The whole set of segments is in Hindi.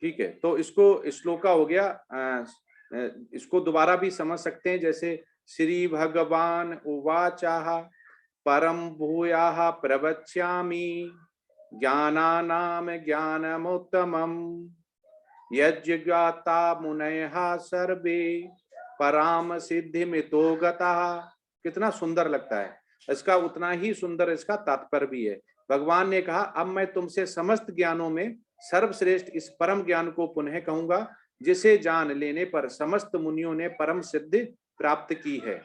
ठीक है, तो इसको श्लोका हो गया। इसको दोबारा भी समझ सकते हैं, जैसे श्री भगवान उवाचाह परम भूयाः प्रवक्ष्यामि ज्ञानानाम ज्ञानमुत्तमम् यज्ञाता मुनयः सर्वे पराम सिद्धिमितो गतः। कितना सुंदर लगता है, इसका उतना ही सुंदर इसका तात्पर्य भी है। भगवान ने कहा अब मैं तुमसे समस्त ज्ञानों में सर्वश्रेष्ठ इस परम ज्ञान को पुनः कहूंगा, जिसे जान लेने पर समस्त मुनियों ने परम सिद्धि प्राप्त की है।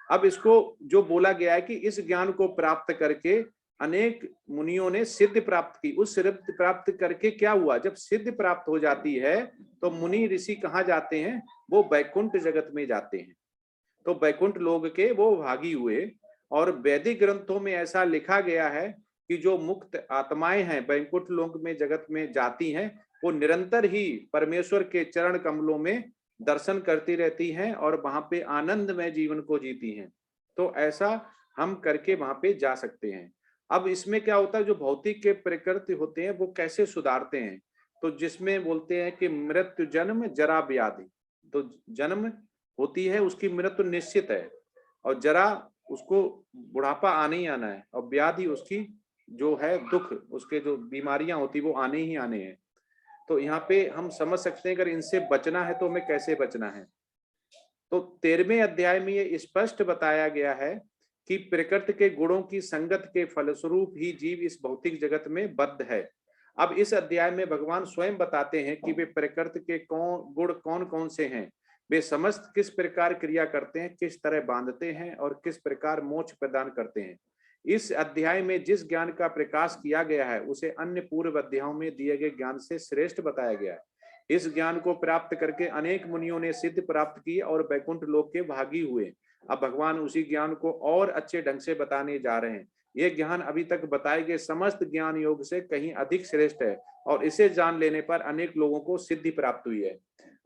अब इसको जो बोला गया है कि इस ज्ञान को प्राप्त करके अनेक मुनियों ने सिद्धि प्राप्त की। उस सिद्धि प्राप्त करके क्या हुआ, जब सिद्धि प्राप्त हो जाती है तो मुनि ऋषि कहाँ जाते हैं, वो वैकुंठ जगत में जाते हैं। तो वैकुंठ लोग के वो भागी हुए। और वैदिक ग्रंथों में ऐसा लिखा गया है कि जो मुक्त आत्माएं हैं वैकुंठ लोक में जगत में जाती हैं, वो निरंतर ही परमेश्वर के चरण कमलों में दर्शन करती रहती हैं और वहां पे आनंदमय जीवन को जीती हैं। तो ऐसा हम करके वहां पे जा सकते हैं। अब इसमें क्या होता है, जो भौतिक के प्रकृति होते हैं वो कैसे सुधारते हैं, तो जिसमें बोलते हैं कि मृत्यु जन्म जरा व्याधि। तो जन्म होती है, उसकी मृत्यु निश्चित है, और जरा उसको बुढ़ापा आने ही आना है, और व्याधि उसकी जो है दुख, उसके जो बीमारियां होती वो आने ही आने हैं। तो यहाँ पे हम समझ सकते हैं अगर इनसे बचना है तो हमें कैसे बचना है। तो 13वें अध्याय में ये स्पष्ट बताया गया है कि प्रकृति के गुणों की संगत के फलस्वरूप ही जीव इस भौतिक जगत में बद्ध है। अब इस अध्याय में भगवान स्वयं बताते हैं कि वे प्रकृति के गुण कौन कौन से हैं, वे समस्त किस प्रकार क्रिया करते हैं, किस तरह बांधते हैं और किस प्रकार मोक्ष प्रदान करते हैं। इस अध्याय में जिस ज्ञान का प्रकाश किया गया है उसे अन्य पूर्व अध्यायों में दिए गए ज्ञान से श्रेष्ठ बताया गया है। इस ज्ञान को प्राप्त करके अनेक मुनियों ने सिद्धि प्राप्त की और वैकुंठ लोक के भागी हुए। अब भगवान उसी ज्ञान को और अच्छे ढंग से बताने जा रहे हैं। ये ज्ञान अभी तक बताए गए समस्त ज्ञान योग से कहीं अधिक श्रेष्ठ है, और इसे जान लेने पर अनेक लोगों को सिद्धि प्राप्त हुई है।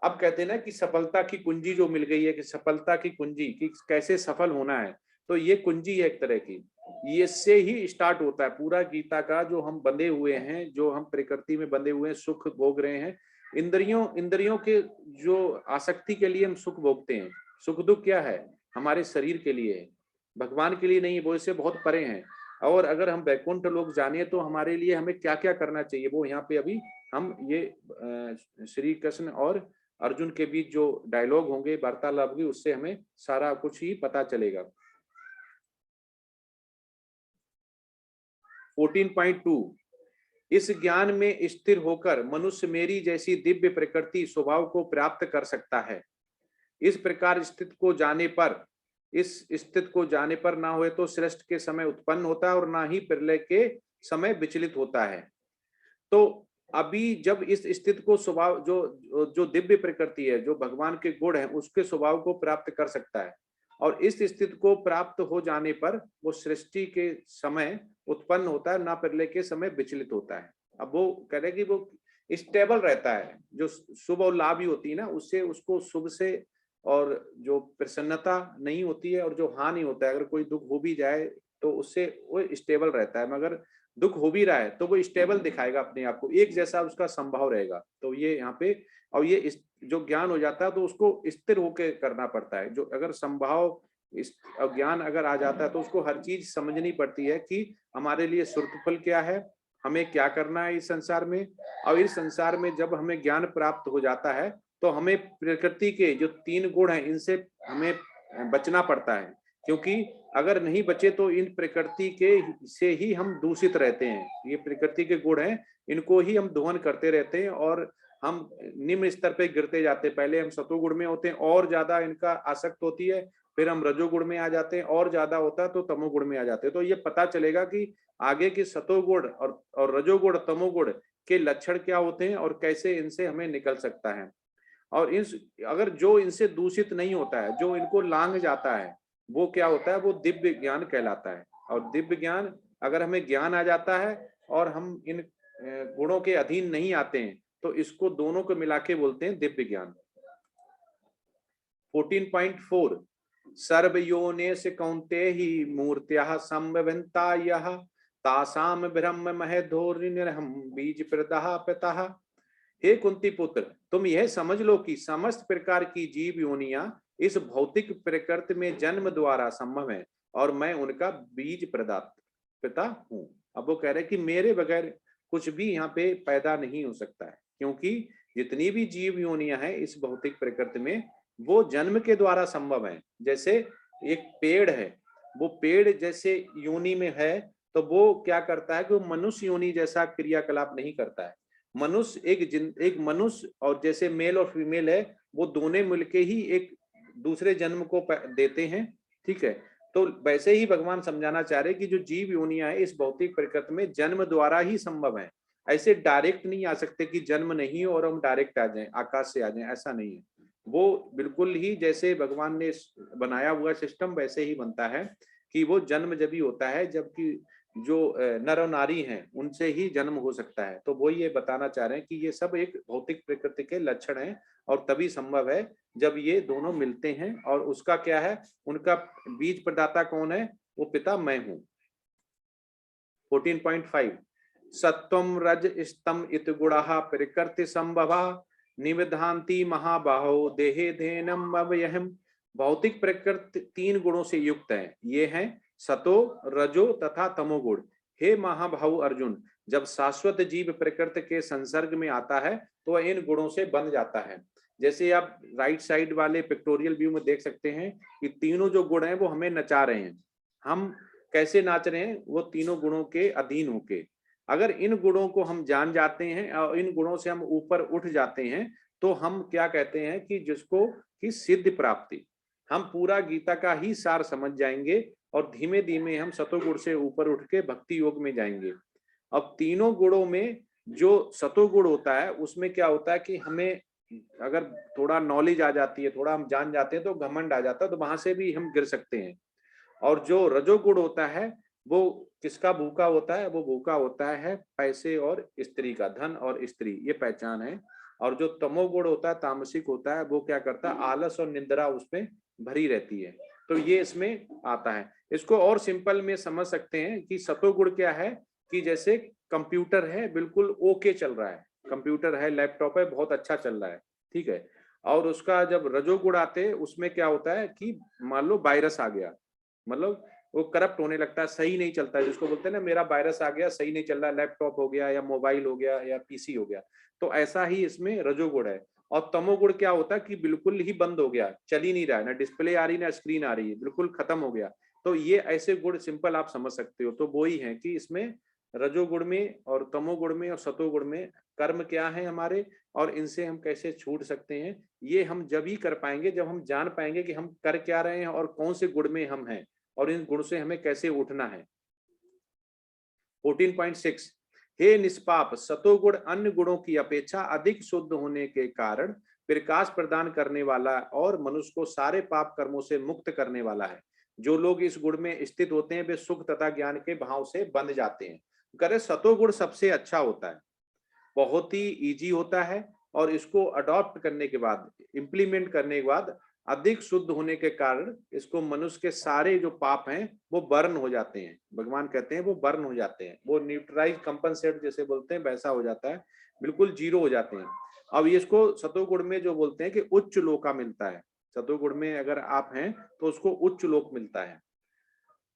अब कहते हैं ना कि सफलता की कुंजी जो मिल गई है, कि सफलता की कुंजी कि कैसे सफल होना है, तो ये कुंजी है एक तरह की। ये से ही स्टार्ट होता है पूरा गीता का। जो हम बंधे हुए हैं, जो हम प्रकृति में बंधे हुए हैं, सुख भोग रहे हैं, इंद्रियों के जो आसक्ति के लिए हम सुख भोगते हैं। सुख दुख क्या है, हमारे शरीर के लिए है, भगवान के लिए नहीं, वो इससे बहुत परे हैं। और अगर हम वैकुंठ लोग जाने तो हमारे लिए हमें क्या क्या करना चाहिए, वो यहाँ पे अभी हम ये श्री कृष्ण और अर्जुन के बीच जो डायलॉग होंगे, वार्तालाप होगी, उससे हमें सारा कुछ ही पता चलेगा। 14.2 इस ज्ञान में स्थिर होकर मनुष्य मेरी जैसी दिव्य प्रकृति स्वभाव को प्राप्त कर सकता है। इस प्रकार स्थित को जाने पर ना हुए तो सृष्टि के समय उत्पन्न होता है और ना ही प्रलय के समय विचलित होता है। तो अभी जब इस स्थिति को स्वभाव जो जो दिव्य प्रकृति है, जो भगवान के गुण है, उसके स्वभाव को प्राप्त कर सकता है। और इस स्थिति को प्राप्त हो जाने पर वो सृष्टि के समय उत्पन्न होता है, ना प्रलय के समय विचलित होता है। अब वो कह रहे कि वो स्टेबल रहता है, जो शुभ और लाभ ही होती है ना, उससे उसको शुभ से और जो प्रसन्नता नहीं होती है और जो हानि होता है, अगर कोई दुख हो भी जाए तो उससे वो स्टेबल रहता है। मगर दुख हो भी रहा है तो वो स्टेबल दिखाएगा अपने आप को, एक जैसा उसका संभाव रहेगा। तो ये यहाँ पे, और ये जो ज्ञान हो जाता है तो उसको स्थिर होकर करना पड़ता है। जो अगर संभाव इस ज्ञान अगर आ जाता है तो उसको हर चीज समझनी पड़ती है कि हमारे लिए सुर्तफल क्या है, हमें क्या करना है इस संसार में। और इस संसार में जब हमें ज्ञान प्राप्त हो जाता है तो हमें प्रकृति के जो 3 गुण हैं इनसे हमें बचना पड़ता है, क्योंकि अगर नहीं बचे तो इन प्रकृति के से ही हम दूषित रहते हैं। ये प्रकृति के गुण हैं, इनको ही हम दोहन करते रहते हैं और हम निम्न स्तर पे गिरते जाते हैं। पहले हम सतोगुण में होते हैं और ज्यादा इनका आसक्त होती है, फिर हम रजोगुण में आ जाते हैं और ज्यादा होता है तो तमोगुण में आ जाते हैं। तो ये पता चलेगा कि आगे के सतोगुण और रजोगुण तमोगुण के लक्षण क्या होते हैं और कैसे इनसे हमें निकल सकता है। और इस अगर जो इनसे दूषित नहीं होता है, जो इनको लांघ जाता है, वो क्या होता है, वो दिव्य ज्ञान कहलाता है। और दिव्य ज्ञान, अगर हमें ज्ञान आ जाता है और हम इन गुणों के अधीन नहीं आते हैं तो इसको दोनों को मिला के बोलते हैं दिव्य ज्ञान। 14.4 सर्वयोनिषु कौन्तेहि मूर्त्याः संभवन्ता यः तासाम ब्रह्म महेधोर्निर्हं बीज प्रदाः पितः हे कुंती पुत्र, तुम यह समझ लो कि समस्त प्रकार की जीव योनियां इस भौतिक प्रकृति में जन्म द्वारा संभव है और मैं उनका बीज प्रदाता पिता हूँ। अब वो कह रहे कि मेरे बगैर कुछ भी यहाँ पे पैदा नहीं हो सकता है, क्योंकि जितनी भी जीव योनियां हैं इस भौतिक प्रकृति में वो जन्म के द्वारा संभव है। जैसे एक पेड़ है, वो पेड़ जैसे योनि में है तो वो क्या करता है कि वो मनुष्य योनि जैसा क्रियाकलाप नहीं करता है। मनुष्य एक मनुष्य और जैसे मेल और फीमेल है, वो दोनों मिलके ही एक दूसरे जन्म को देते हैं, ठीक है। तो वैसे ही भगवान समझाना चाह रहे कि जो जीव योनियां है इस भौतिक प्रकृति में जन्म द्वारा ही संभव है। ऐसे डायरेक्ट नहीं आ सकते कि जन्म नहीं हो और हम डायरेक्ट आ जाएं, आकाश से आ जाएं, ऐसा नहीं है। वो बिल्कुल ही जैसे भगवान ने बनाया हुआ सिस्टम वैसे ही बनता है कि वो जन्म जब ही होता है जबकि जो नर और नारी हैं उनसे ही जन्म हो सकता है। तो वो ये बताना चाह रहे हैं कि ये सब एक भौतिक प्रकृति के लक्षण हैं और तभी संभव है जब ये दोनों मिलते हैं। और उसका क्या है, उनका बीज प्रदाता कौन है, वो पिता मैं हूं। 14.5 सत्वम रज स्तम इत गुणा प्रकृति संभवा निविधांति महाबाहो देहे धेनम अव्ययम्। भौतिक प्रकृति 3 गुणों से युक्त है, ये है सतो रजो तथा तमोगुण। हे महाबाहु अर्जुन, जब शाश्वत जीव प्रकृति के संसर्ग में आता है तो वह इन गुणों से बन जाता है। जैसे आप राइट साइड वाले पिक्टोरियल व्यू में देख सकते हैं कि तीनों जो गुण हैं वो हमें नचा रहे हैं। हम कैसे नाच रहे हैं, वो तीनों गुणों के अधीन होके। अगर इन गुणों को हम जान जाते हैं और इन गुणों से हम ऊपर उठ जाते हैं तो हम क्या कहते हैं कि जिसको कि सिद्ध प्राप्ति, हम पूरा गीता का ही सार समझ जाएंगे और धीमे धीमे हम सतोगुण से ऊपर उठ के भक्ति योग में जाएंगे। अब तीनों गुणों में जो सतोगुण होता है उसमें क्या होता है कि हमें अगर थोड़ा नॉलेज आ जाती है, थोड़ा हम जान जाते हैं तो घमंड आ जाता है, तो वहां से भी हम गिर सकते हैं। और जो रजोगुण होता है वो किसका भूखा होता है, वो भूखा होता है पैसे और स्त्री का, धन और स्त्री, ये पहचान है। और जो तमोगुण होता है, तामसिक होता है, वो क्या करता है, आलस और निद्रा उसमें भरी रहती है। तो ये इसमें आता है। इसको और सिंपल में समझ सकते हैं कि सतोगुण क्या है कि जैसे कंप्यूटर है, बिल्कुल ओके चल रहा है, कंप्यूटर है, लैपटॉप है, बहुत अच्छा चल रहा है, ठीक है। और उसका जब रजोगुण आते हैं उसमें क्या होता है कि मान लो वायरस आ गया, मतलब वो करप्ट होने लगता है, सही नहीं चलता है, जिसको बोलते हैं ना मेरा वायरस आ गया, सही नहीं चल रहा, लैपटॉप हो गया या मोबाइल हो गया या पीसी हो गया। तो ऐसा ही इसमें रजोगुण है। और तमोगुण क्या होता है कि बिल्कुल ही बंद हो गया, चल ही नहीं रहा है, ना डिस्प्ले आ रही ना स्क्रीन आ रही है, बिल्कुल खत्म हो गया। तो ये ऐसे गुण सिंपल आप समझ सकते हो। तो वो ही है कि इसमें रजोगुण में और तमोगुण में और सतोगुण में कर्म क्या है हमारे और इनसे हम कैसे छूट सकते हैं, ये हम जब ही कर पाएंगे जब हम जान पाएंगे कि हम कर क्या रहे हैं और कौन से गुण में हम हैं और इन गुण से हमें कैसे उठना है। 14.6 हे निष्पाप, सतोगुण अन्य गुणों की अपेक्षा अधिक शुद्ध होने के कारण प्रकाश प्रदान करने वाला और मनुष्य को सारे पाप कर्मों से मुक्त करने वाला है। जो लोग इस गुण में स्थित होते हैं वे सुख तथा ज्ञान के भाव से बंध जाते हैं। करे सतोगुण सबसे अच्छा होता है, बहुत ही इजी होता है और इसको अडॉप्ट करने के बाद, इंप्लीमेंट करने के बाद अधिक शुद्ध होने के कारण इसको मनुष्य के सारे जो पाप हैं वो बर्न हो जाते हैं। भगवान कहते हैं वो बर्न हो जाते हैं, वो न्यूट्रलाइज कंपनसेट जैसे बोलते हैं वैसा हो जाता है, बिल्कुल जीरो हो जाते हैं। अब इसको सतोगुण में जो बोलते हैं कि उच्च लोका मिलता है, सतोगुण में अगर आप हैं तो उसको उच्च लोक मिलता है।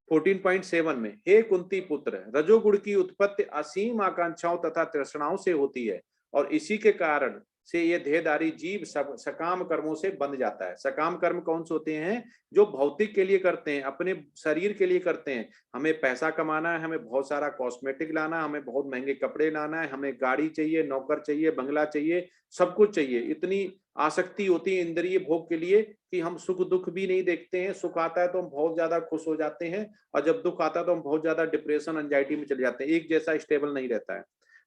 14.7 में हे कुंती पुत्र, रजोगुण की उत्पत्ति असीम आकांक्षाओं तथा तृष्णाओं से होती है और इसी के कारण से ये देहधारी जीव सकाम कर्मों से बंध जाता है। सकाम कर्म कौन से होते हैं, जो भौतिक के लिए करते हैं, अपने शरीर के लिए करते हैं। हमें पैसा कमाना है, हमें बहुत सारा कॉस्मेटिक लाना, हमें बहुत महंगे कपड़े लाना है, हमें गाड़ी चाहिए, नौकर चाहिए, बंगला चाहिए, सब कुछ चाहिए। इतनी आसक्ति होती है इंद्रिय भोग के लिए कि हम सुख दुख भी नहीं देखते हैं। सुख आता है तो हम बहुत ज्यादा खुश हो जाते हैं और जब दुख आता है तो हम बहुत ज्यादा डिप्रेशन एंजाइटी में चले जाते हैं, एक जैसा स्टेबल नहीं रहता है।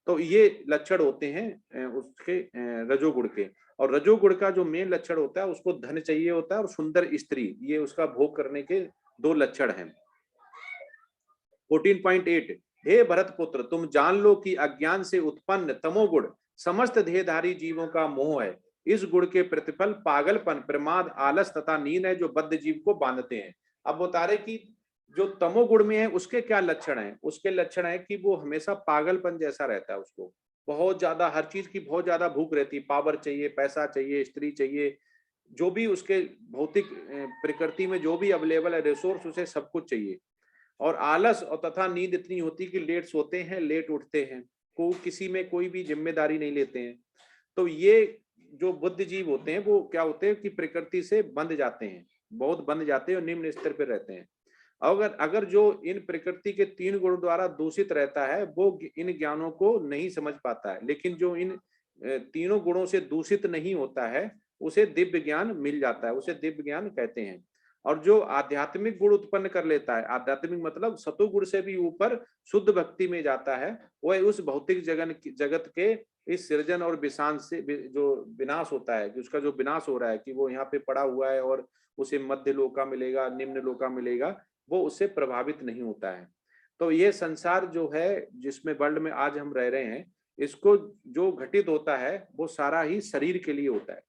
तो ये लक्षण होते हैं उसके रजोगुण के। और रजोगुण का जो मेन लक्षण होता है उसको धन चाहिए होता है और सुंदर स्त्री, ये उसका भोग करने के 2 लक्षण हैं। 14.8 हे भरत पुत्र, तुम जान लो कि अज्ञान से उत्पन्न तमोगुण समस्त देहधारी जीवों का मोह है। इस गुण के प्रतिफल पागलपन, प्रमाद, आलस तथा नींद है जो बद्ध जीव को बांधते हैं। अब बता रहे कि जो तमोगुण में है उसके क्या लक्षण हैं, उसके लक्षण है कि वो हमेशा पागलपन जैसा रहता है, उसको बहुत ज्यादा हर चीज की बहुत ज्यादा भूख रहती है, पावर चाहिए, पैसा चाहिए, स्त्री चाहिए, जो भी उसके भौतिक प्रकृति में जो भी अवेलेबल है रिसोर्स, उसे सब कुछ चाहिए। और आलस और तथा नींद इतनी होती कि लेट सोते हैं, लेट उठते हैं, को किसी में कोई भी जिम्मेदारी नहीं लेते हैं। तो ये जो बुद्ध जीव होते हैं वो क्या होते हैं कि प्रकृति से बंध जाते हैं, बहुत बंध जाते हैं और निम्न स्तर पर रहते हैं। अगर अगर जो इन प्रकृति के 3 गुणों द्वारा दूषित रहता है वो इन ज्ञानों को नहीं समझ पाता है, लेकिन जो इन तीनों गुणों से दूषित नहीं होता है उसे दिव्य ज्ञान मिल जाता है, उसे दिव्य ज्ञान कहते हैं। और जो आध्यात्मिक गुण उत्पन्न कर लेता है, आध्यात्मिक मतलब सतोगुण से भी ऊपर शुद्ध भक्ति में जाता है, वह उस भौतिक जगत के इस सृजन और विशांत से जो विनाश होता है, कि उसका जो विनाश हो रहा है कि वो यहाँ पे पड़ा हुआ है और उसे मध्य लोका मिलेगा, निम्न लोका मिलेगा, वो उससे प्रभावित नहीं होता है। तो ये संसार जो है जिसमें वर्ल्ड में आज हम रह रहे हैं, इसको जो घटित होता है वो सारा ही शरीर के लिए होता है,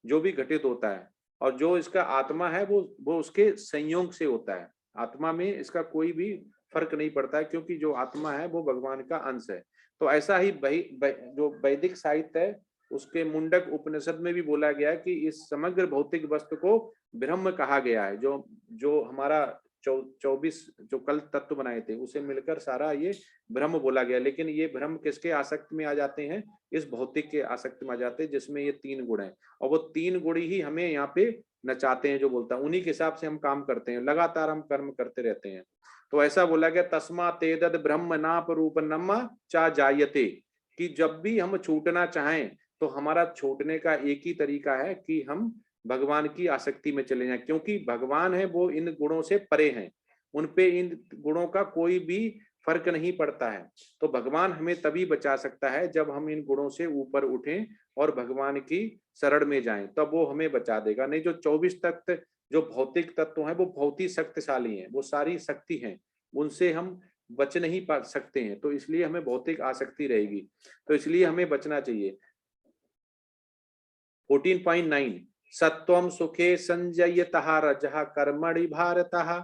जो भी घटित होता है। और जो इसका आत्मा है वो उसके संयोग से होता है, आत्मा में इसका कोई भी फर्क नहीं पड़ता है, क्योंकि जो आत्मा है वो भगवान का अंश है। तो ऐसा ही जो वैदिक साहित्य है उसके मुंडक उपनिषद में भी बोला गया है कि इस समग्र भौतिक वस्तु को ब्रह्म कहा गया है। जो जो हमारा 24 जो कल तत्व बनाए थे उसे मिलकर सारा ये ब्रह्म बोला गया। लेकिन ये ब्रह्म किसके आसक्ति में आ जाते हैं? इस भौतिक के आसक्ति में आ जाते हैं, जिसमें ये 3 गुण हैं। और वो 3 गुण ही हमें यहाँ पे नचाते हैं, जो बोलता है उन्हीं के हिसाब से हम काम करते हैं, लगातार हम कर्म करते रहते हैं। तो ऐसा बोला गया, तस्मा तेदद ब्रह्म नाप रूप नमा चा जायते, कि जब भी हम छूटना चाहें तो हमारा छूटने का एक ही तरीका है कि हम भगवान की आसक्ति में चले जाएं, क्योंकि भगवान है वो इन गुणों से परे हैं, उनपे इन गुणों का कोई भी फर्क नहीं पड़ता है। तो भगवान हमें तभी बचा सकता है जब हम इन गुणों से ऊपर उठें और भगवान की शरण में जाएं, तब वो हमें बचा देगा। नहीं, जो 24 तत्व जो भौतिक तत्व हैं वो बहुत ही शक्तिशाली हैं, वो सारी शक्ति हैं, उनसे हम बच नहीं पा सकते हैं। तो इसलिए हमें भौतिक आसक्ति रहेगी, तो इसलिए हमें बचना चाहिए। 14.9 सत्वं सुखे संजयतः रजः कर्मणि भारतः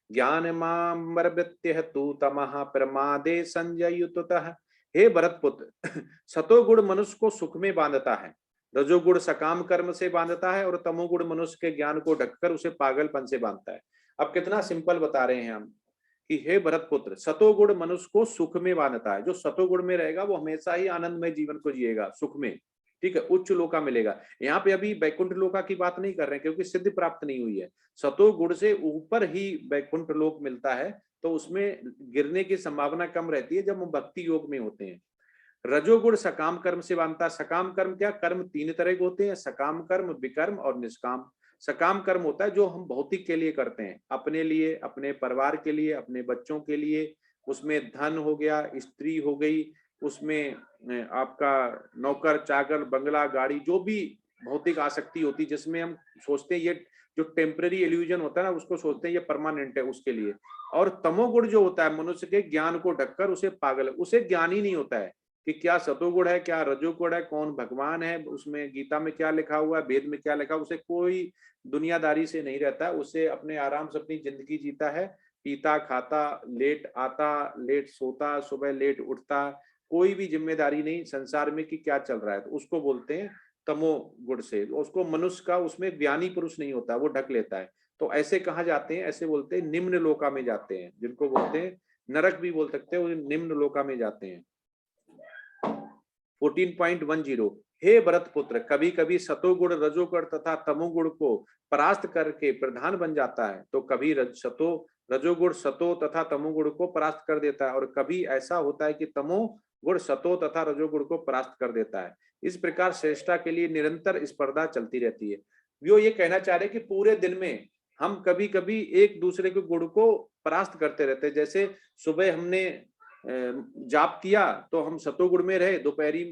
ज्ञानमामृत्य तू तमः प्रमादे संजयुतः। हे भरतपुत्र, सतोगुण मनुष्य को सुख में बांधता है, रजोगुण सकाम कर्म से बांधता है और तमोगुण मनुष्य के ज्ञान को ढककर उसे पागलपन से बांधता है। अब कितना सिंपल बता रहे हैं हम कि हे भरतपुत्र, सतोगुण मनुष्य को सुख में बांधता है। जो सतोगुण में रहेगा वो हमेशा ही आनंदमय जीवन को जिएगा, सुख में, ठीक है, उच्च लोका मिलेगा। यहाँ पे अभी वैकुंठ लोका की बात नहीं कर रहे हैं, क्योंकि सिद्धि प्राप्त नहीं हुई है। सतो गुण से ऊपर ही वैकुंठ लोक मिलता है, तो उसमें गिरने की संभावना कम रहती है जब हम भक्ति योग में होते हैं। रजोगुण सकाम कर्म से बांधता है। सकाम कर्म क्या? कर्म 3 तरह के होते हैं, सकाम कर्म, विकर्म और निष्काम। सकाम कर्म होता है जो हम भौतिक के लिए करते हैं, अपने लिए, अपने परिवार के लिए, अपने बच्चों के लिए। उसमें धन हो गया, स्त्री हो गई, उसमें आपका नौकर चाकर, बंगला, गाड़ी, जो भी भौतिक आसक्ति होती है, जिसमें हम सोचते हैं ये जो टेम्पररी इल्यूजन होता है ना, उसको सोचते हैं ये परमानेंट है, उसके लिए। और तमोगुण जो होता है मनुष्य के ज्ञान को ढककर उसे पागल, उसे ज्ञान ही नहीं होता है कि क्या सतोगुण है, क्या रजोगुण है, कौन भगवान है, उसमें गीता में क्या लिखा हुआ है, वेद में क्या लिखा, उसे कोई दुनियादारी से नहीं रहता। उसे अपने आराम से अपनी जिंदगी जीता है, पीता खाता, लेट आता, लेट सोता, सुबह लेट उठता, कोई भी जिम्मेदारी नहीं संसार में कि क्या चल रहा है। तो उसको बोलते हैं तमो गुण से। उसको मनुष्य का उसमें ज्ञानी पुरुष नहीं होता, वो ढक लेता है। तो ऐसे कहा जाते हैं, ऐसे बोलते हैं निम्न लोका में जाते हैं, जिनको बोलते हैं नरक भी बोल सकते हैं, वो निम्न लोका में जाते हैं। 14.10 हे भरत पुत्र, कभी कभी सतोगुण, रजोगुण तथा तमोगुण को परास्त करके प्रधान बन जाता है, तो कभी रजोगुण सतो तथा तमोगुण को परास्त कर देता है, और कभी ऐसा होता है कि तमोगुण सतो तथा रजोगुण को परास्त कर देता है। इस प्रकार श्रेष्ठता के लिए निरंतर स्पर्धा चलती रहती है। वो ये कहना चाह रहे कि पूरे दिन में हम कभी कभी एक दूसरे के गुण को परास्त करते रहते हैं। जैसे सुबह हमने जाप किया तो हम सतोगुण में रहे, दोपहरी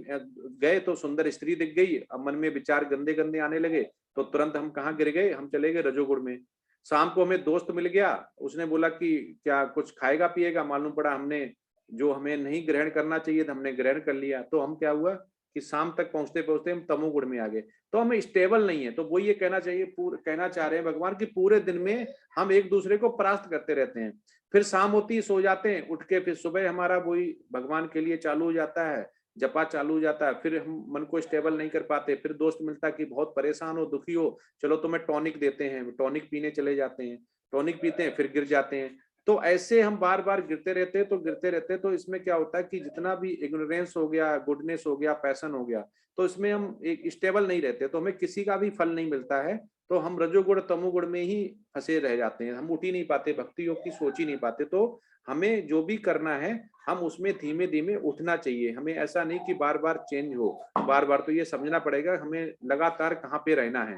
गए तो सुंदर स्त्री दिख गई, अब मन में विचार गंदे गंदे आने लगे, तो तुरंत हम कहाँ गिर गए? हम चले गए रजोगुण में। शाम को हमें दोस्त मिल गया, उसने बोला कि क्या कुछ खाएगा पिएगा, मालूम पड़ा हमने जो हमें नहीं ग्रहण करना चाहिए था हमने ग्रहण कर लिया, तो हम क्या हुआ कि शाम तक पहुंचते पहुंचते हम तमोगुण में आ गए। तो हम स्टेबल नहीं है। तो वो ये कहना कहना चाह रहे हैं भगवान की पूरे दिन में हम एक दूसरे को परास्त करते रहते हैं, फिर शाम होती है सो जाते हैं, उठ के फिर सुबह हमारा वही भगवान के लिए चालू हो जाता है, जपा चालू हो जाता है, फिर हम मन को स्टेबल नहीं कर पाते, फिर दोस्त मिलता है कि बहुत परेशान हो, दुखी हो, चलो तुम्हें टॉनिक देते हैं, टॉनिक पीने चले जाते हैं, टॉनिक पीते हैं, फिर गिर जाते हैं। तो ऐसे हम बार बार गिरते रहते हैं, तो गिरते रहते हैं। तो इसमें क्या होता है कि जितना भी इग्नोरेंस हो गया, गुडनेस हो गया, पैशन हो गया, तो इसमें हम एक स्टेबल नहीं रहते, तो हमें किसी का भी फल नहीं मिलता है। तो हम रजोगुण तमोगुण में ही फंसे रह जाते हैं, हम उठ ही नहीं पाते, भक्ति योग की सोच ही नहीं पाते। तो हमें जो भी करना है, हम उसमें धीमे धीमे उठना चाहिए। हमें ऐसा नहीं कि बार बार चेंज हो, बार बार। तो ये समझना पड़ेगा हमें लगातार कहाँ पे रहना है।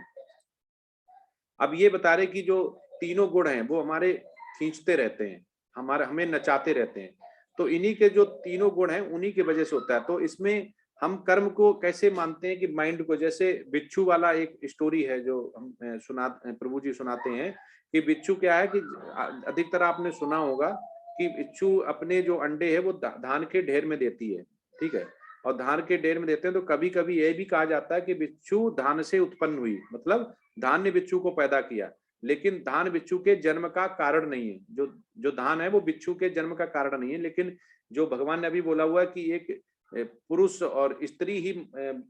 अब ये बता रहे कि जो तीनों गुण हैं वो हमारे खींचते रहते हैं, हमारा हमें नचाते रहते हैं। तो इन्हीं के जो तीनों गुण हैं उन्हीं की वजह से होता है। तो इसमें हम कर्म को कैसे मानते हैं कि माइंड को, जैसे बिच्छू वाला एक स्टोरी है जो हम प्रभु जी सुनाते हैं कि बिच्छू क्या है कि अधिकतर आपने सुना होगा कि बिच्छू अपने जो अंडे है वो धान के ढेर में देती है, ठीक है। और धान के ढेर में देते हैं, तो कभी कभी ये भी कहा जाता है कि बिच्छू धान से उत्पन्न हुई, मतलब धान ने बिच्छू को पैदा किया। लेकिन धान बिच्छू के जन्म का कारण नहीं है, जो जो धान है वो बिच्छू के जन्म का कारण नहीं है। लेकिन जो भगवान ने अभी बोला हुआ है कि एक पुरुष और स्त्री ही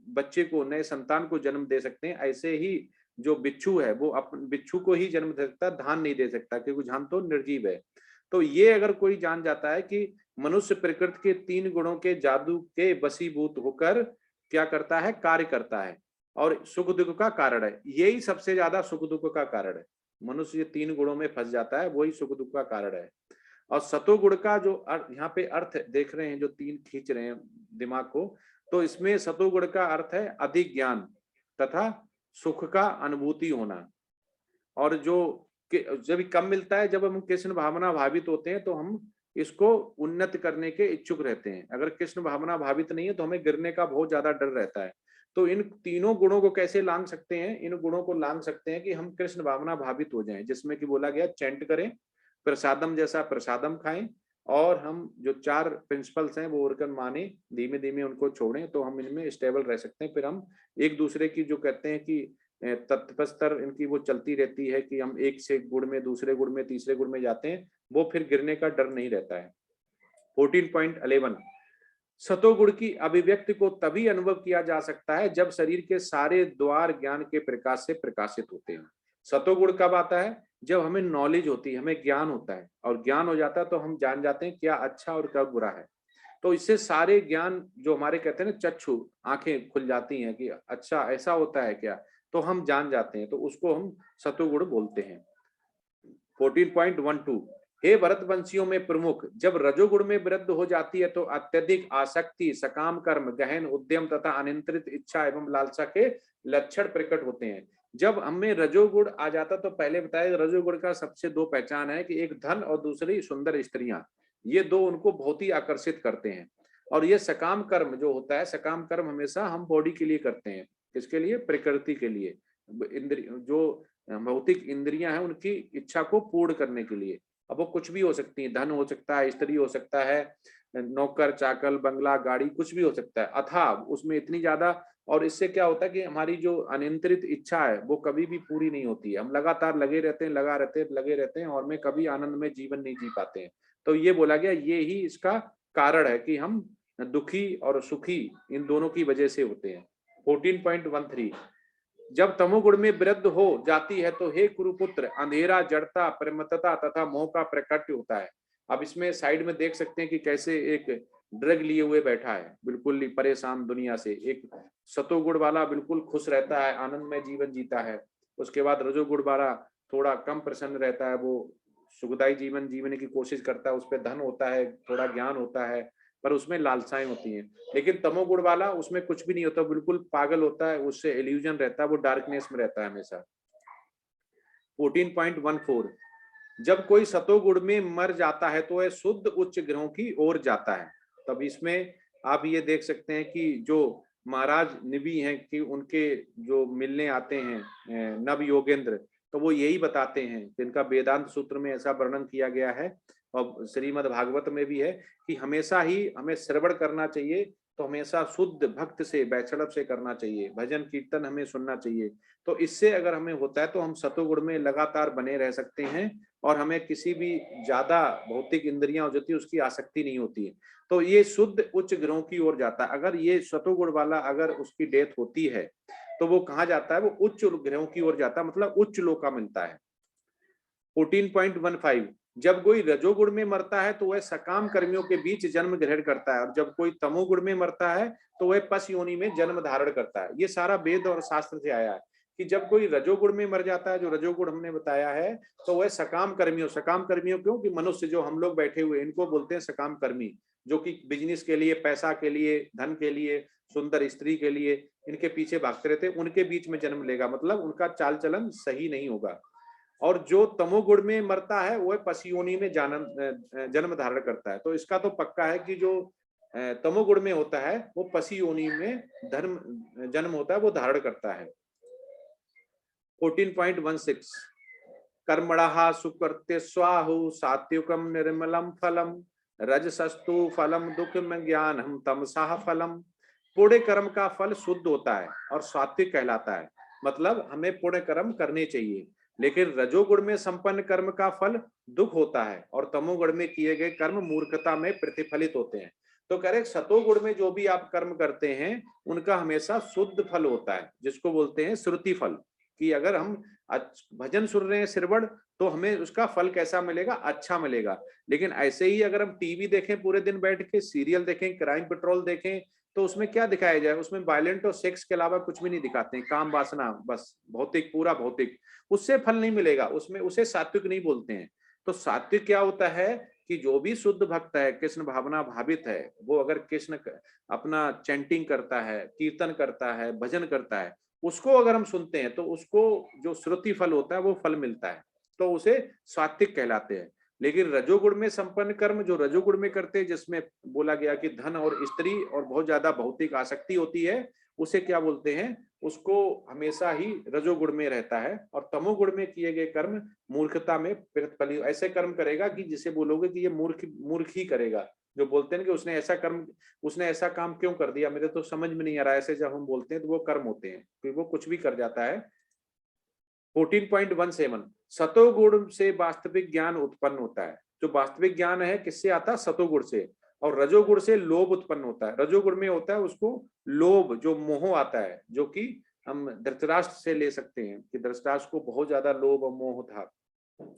बच्चे को, नए संतान को जन्म दे सकते हैं, ऐसे ही जो बिच्छू है वो अपन बिच्छू को ही जन्म दे सकता है, धान नहीं दे सकता, क्योंकि धान तो निर्जीव है। तो ये अगर कोई जान जाता है कि मनुष्य प्रकृति के 3 गुणों के जादू के वशीभूत होकर क्या करता है, कार्य करता है, और सुख दुख का कारण है। यही सबसे ज्यादा सुख दुख का कारण है। मनुष्य ये 3 गुणों में फंस जाता है, वही सुख दुख का कारण है। और सतोगुण का जो यहाँ पे अर्थ देख रहे हैं, जो 3 खींच रहे हैं दिमाग को, तो इसमें सतोगुण का अर्थ है अधिक ज्ञान तथा सुख का अनुभूति होना। और जो जब कम मिलता है, जब हम कृष्ण भावना भावित होते हैं, तो हम इसको उन्नत करने के इच्छुक रहते हैं। अगर कृष्ण भावना भावित नहीं है तो हमें गिरने का बहुत ज्यादा डर रहता है। तो इन तीनों गुणों को कैसे लांग सकते हैं? इन गुणों को लांग सकते हैं कि हम कृष्ण भावना भावित हो जाएं, जिसमें कि बोला गया चैंट करें, प्रसादम जैसा प्रसादम खाएं, और हम जो 4 प्रिंसिपल्स हैं वो वर्कन माने, धीमे धीमे उनको छोड़ें, तो हम इनमें स्टेबल रह सकते हैं। फिर हम एक दूसरे की जो कहते हैं कि तत्वस्तर इनकी वो चलती रहती है कि हम एक से गुण में, दूसरे गुण में, तीसरे गुण में जाते हैं, वो फिर गिरने का डर नहीं रहता है। 14.11 सतोगुण की अभिव्यक्ति को तभी अनुभव किया जा सकता है जब शरीर के सारे द्वार ज्ञान के प्रकाश से प्रकाशित होते हैं। सतोगुण कब आता है? जब हमें नॉलेज होती है, हमें ज्ञान होता है, और ज्ञान हो जाता है तो हम जान जाते हैं क्या अच्छा और क्या बुरा है। तो इससे सारे ज्ञान जो हमारे कहते हैं ना, चक्षु, आंखें खुल जाती हैं कि अच्छा ऐसा होता है क्या, तो हम जान जाते हैं, तो उसको हम सतोगुण बोलते हैं। 14.12 हे भरतवंशियों में प्रमुख, जब रजोगुण में वृद्धि हो जाती है तो अत्यधिक आसक्ति, सकाम कर्म, गहन उद्यम तथा अनियंत्रित इच्छा एवं लालसा के लक्षण प्रकट होते हैं। जब हमें रजोगुण आ जाता, तो पहले बताया रजोगुण का सबसे 2 पहचान है कि एक धन और दूसरी सुंदर स्त्रियां, ये 2 उनको बहुत ही आकर्षित करते हैं। और ये सकाम कर्म जो होता है, सकाम कर्म हमेशा हम बॉडी के लिए करते हैं। किसके लिए? प्रकृति के लिए। जो भौतिक इंद्रियां हैं उनकी इच्छा को पूर्ण करने के लिए। अब वो कुछ भी हो सकती है, धन हो सकता है, स्त्री हो सकता है, नौकर चाकल, बंगला, गाड़ी, कुछ भी हो सकता है, अथाह उसमें इतनी ज्यादा। और इससे क्या होता है कि हमारी जो अनियंत्रित इच्छा है वो कभी भी पूरी नहीं होती है। हम लगातार लगे रहते हैं, लगे रहते हैं, और में कभी आनंद में जीवन नहीं जी पाते हैं। तो ये बोला गया, ये ही इसका कारण है कि हम दुखी और सुखी इन दोनों की वजह से होते हैं। 14.13 जब तमोगुण में वृद्धि हो जाती है तो हे कुरुपुत्र, अंधेरा, जड़ता, प्रमत्तता तथा मोह का प्रकट होता है। अब इसमें साइड में देख सकते हैं कि कैसे एक ड्रग लिए हुए बैठा है, बिल्कुल परेशान दुनिया से। एक सतोगुण वाला बिल्कुल खुश रहता है, आनंद में जीवन जीता है। उसके बाद रजोगुण वाला थोड़ा कम प्रसन्न रहता है, वो सुखदायी जीवन जीने की कोशिश करता है, उस पर धन होता है, थोड़ा ज्ञान होता है, पर उसमें लालसाएं होती हैं। लेकिन तमोगुण वाला, उसमें कुछ भी नहीं होता, बिल्कुल पागल होता है, उससे इल्यूजन रहता है, वो डार्कनेस में रहता है हमेशा। 14.14 जब कोई सतोगुण में मर जाता है तो वह शुद्ध उच्च ग्रहों की ओर जाता है। तब इसमें आप ये देख सकते हैं कि जो महाराज निबी हैं कि उनके जो मिलने आते हैं नव योगेंद्र, तो वो यही बताते हैं, जिनका वेदांत सूत्र में ऐसा वर्णन किया गया है और श्रीमद् भागवत में भी है कि हमेशा ही हमें श्रवण करना चाहिए तो हमेशा शुद्ध भक्त से बैचड़प से करना चाहिए, भजन कीर्तन हमें सुनना चाहिए। तो इससे अगर हमें होता है तो हम सतोगुण में लगातार बने रह सकते हैं और हमें किसी भी ज्यादा भौतिक इंद्रियां हो जाती है उसकी आसक्ति नहीं होती है। तो ये शुद्ध उच्च ग्रहों की ओर जाता है। अगर ये सतोगुण वाला अगर उसकी डेथ होती है तो वो कहाँ जाता है, वो उच्च ग्रहों की ओर जाता है, मतलब उच्च लोका मिलता है। 14.15 जब कोई रजोगुण में मरता है तो वह सकाम कर्मियों के बीच जन्म ग्रहण करता है, और जब कोई तमोगुण में मरता है तो वह पश योनि में जन्म धारण करता है। ये सारा वेद और शास्त्र से आया है कि जब कोई रजोगुण में मर जाता है, जो रजोगुण हमने बताया है, तो वह सकाम कर्मियों क्यों कि मनुष्य जो हम लोग बैठे हुए इनको बोलते हैं सकाम कर्मी, जो कि बिजनेस के लिए, पैसा के लिए, धन के लिए, सुंदर स्त्री के लिए इनके पीछे भागते रहते, उनके बीच में जन्म लेगा, मतलब उनका चाल चलन सही नहीं होगा। और जो तमोगुण में मरता है वह पशु योनि में जन्म धारण करता है। तो इसका तो पक्का है कि जो तमोगुण में होता है वो पशु योनि में जन्म होता है, वो धारण करता है। 14.16 कर्मणः सुकृत्य स्वाहु सात्विकम निर्मलम फलम रजसस्तु फलम दुःखम ज्ञानम तमसः फलम। पुण्य कर्म का फल शुद्ध होता है और सात्विक कहलाता है, मतलब हमें पुण्य कर्म करने चाहिए। लेकिन रजोगुण में संपन्न कर्म का फल दुख होता है और तमोगुण में किए गए कर्म मूर्खता में प्रतिफलित होते हैं। तो कह रहे सतोगुण में जो भी आप कर्म करते हैं उनका हमेशा शुद्ध फल होता है, जिसको बोलते हैं श्रुति फल। कि अगर हम भजन सुन रहे हैं श्रवण तो हमें उसका फल कैसा मिलेगा, अच्छा मिलेगा। लेकिन ऐसे ही अगर हम टीवी देखें पूरे दिन बैठ के, सीरियल देखें, क्राइम पेट्रोल देखें, तो उसमें क्या दिखाया जाए, उसमें वायलेंट और सेक्स के अलावा कुछ भी नहीं दिखाते हैं, काम वासना, बस भौतिक, पूरा भौतिक, उससे फल नहीं मिलेगा उसमें, उसे सात्विक नहीं बोलते हैं। तो सात्विक क्या होता है कि जो भी शुद्ध भक्त है, कृष्ण भावना भावित है, वो अगर कृष्ण अपना चैंटिंग करता है, कीर्तन करता है, भजन करता है, उसको अगर हम सुनते हैं तो उसको जो श्रुति फल होता है वो फल मिलता है, तो उसे सात्विक कहलाते हैं। लेकिन रजोगुण में संपन्न कर्म जो रजोगुण में करते हैं, जिसमें बोला गया कि धन और स्त्री और बहुत ज्यादा भौतिक आसक्ति होती है, उसे क्या बोलते हैं, उसको हमेशा ही रजोगुण में रहता है। और तमोगुण में किए गए कर्म मूर्खता में प्रतिफलित, ऐसे कर्म करेगा कि जिसे बोलोगे कि ये मूर्ख ही करेगा। जो बोलते हैं कि उसने ऐसा काम क्यों कर दिया, मेरे तो समझ में नहीं आ रहा, ऐसे जब हम बोलते हैं तो वो कर्म होते हैं, तो वो कुछ भी कर जाता है। 14.17 सतोगुण से वास्तविक ज्ञान उत्पन्न होता है। जो वास्तविक ज्ञान है किससे आता है, सतोगुण से। और रजोगुण से लोभ उत्पन्न होता है। रजोगुण में होता है उसको लोभ, जो मोह आता है, जो कि हम धृतराष्ट्र से ले सकते हैं कि धृतराष्ट्र को बहुत ज्यादा लोभ और मोह था।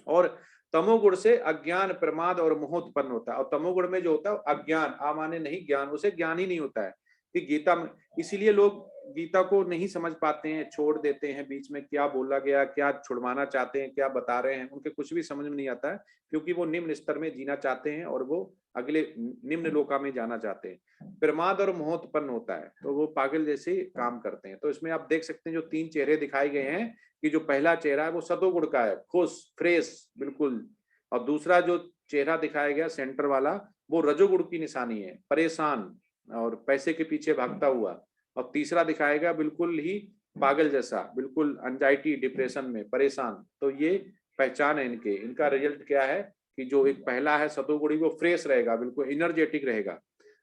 और तमोगुण से अज्ञान, प्रमाद और मोह उत्पन्न होता है। और तमोगुण में जो होता है अज्ञान, आ माने नहीं ज्ञान, उसे ज्ञान ही नहीं होता है कि गीता में, इसीलिए लोग गीता को नहीं समझ पाते हैं, छोड़ देते हैं बीच में, क्या बोला गया, क्या छुड़वाना चाहते हैं, क्या बता रहे हैं, उनके कुछ भी समझ में नहीं आता है, क्योंकि वो निम्न स्तर में जीना चाहते हैं और वो अगले निम्न लोका में जाना चाहते हैं। प्रमाद और मोह उत्पन्न होता है तो वो पागल जैसे काम करते हैं। तो इसमें आप देख सकते हैं जो 3 चेहरे दिखाए गए हैं कि जो पहला चेहरा है वो सतोगुण का है, खुश, फ्रेश बिल्कुल। और दूसरा जो चेहरा दिखाया गया सेंटर वाला, वो रजोगुण की निशानी है, परेशान और पैसे के पीछे भागता हुआ। और तीसरा दिखाया गया बिल्कुल ही पागल जैसा, बिल्कुल एंजाइटी, डिप्रेशन में परेशान। तो ये पहचान है इनके, इनका रिजल्ट क्या है कि जो एक पहला है सतोगुणी, वो फ्रेश रहेगा, बिल्कुल एनर्जेटिक रहेगा।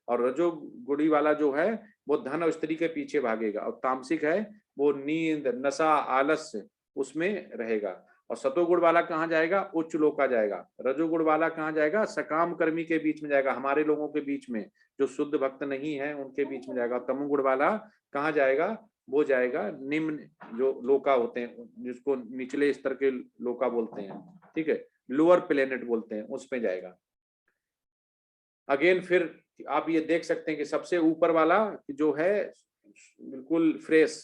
और रजोगुणी वाला जो है वो धन और स्त्री के पीछे भागेगा। और तामसिक है वो नींद, नशा, आलस्य उसमें रहेगा। और सतोगुण वाला कहाँ जाएगा, उच्च लोका जाएगा। रजोगुण वाला कहाँ जाएगा, सकाम कर्मी के बीच में जाएगा, हमारे लोगों के बीच में, जो शुद्ध भक्त नहीं है उनके बीच में जाएगा। तमोगुण वाला कहाँ जाएगा, वो जाएगा निम्न जो लोका होते हैं, जिसको निचले स्तर के लोका बोलते हैं, ठीक है, लोअर प्लेनेट बोलते हैं, उस पे जाएगा। अगेन फिर आप ये देख सकते हैं कि सबसे ऊपर वाला जो है बिल्कुल फ्रेश,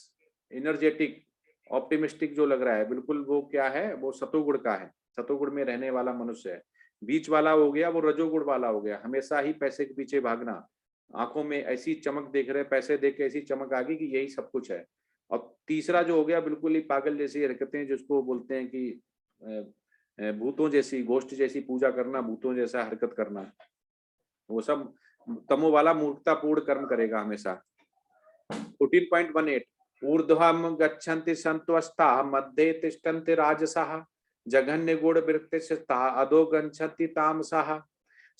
एनर्जेटिक, ऑप्टिमिस्टिक जो लग रहा है, बिल्कुल वो क्या है, वो सतोगुण का है, सतोगुण में रहने वाला मनुष्य है। बीच वाला हो गया वो रजोगुण वाला हो गया, हमेशा ही पैसे के पीछे भागना, आंखों में ऐसी चमक देख रहे, पैसे देख के ऐसी चमक आ गई कि यही सब कुछ है। और तीसरा जो हो गया बिल्कुल ही पागल जैसी हरकतें, जिसको बोलते हैं कि भूतों जैसी, गोष्ठ जैसी पूजा करना, भूतों जैसा हरकत करना, वो सब तमो वाला मूर्खतापूर्ण कर्म करेगा हमेशा। 14.18 ऊर्ध्वं गच्छन्ति संत्वस्ता मध्ये तिष्ठन्ति राजसः जघन्य गुण वृत्तिस्था अधो गच्छन्ति तामसः।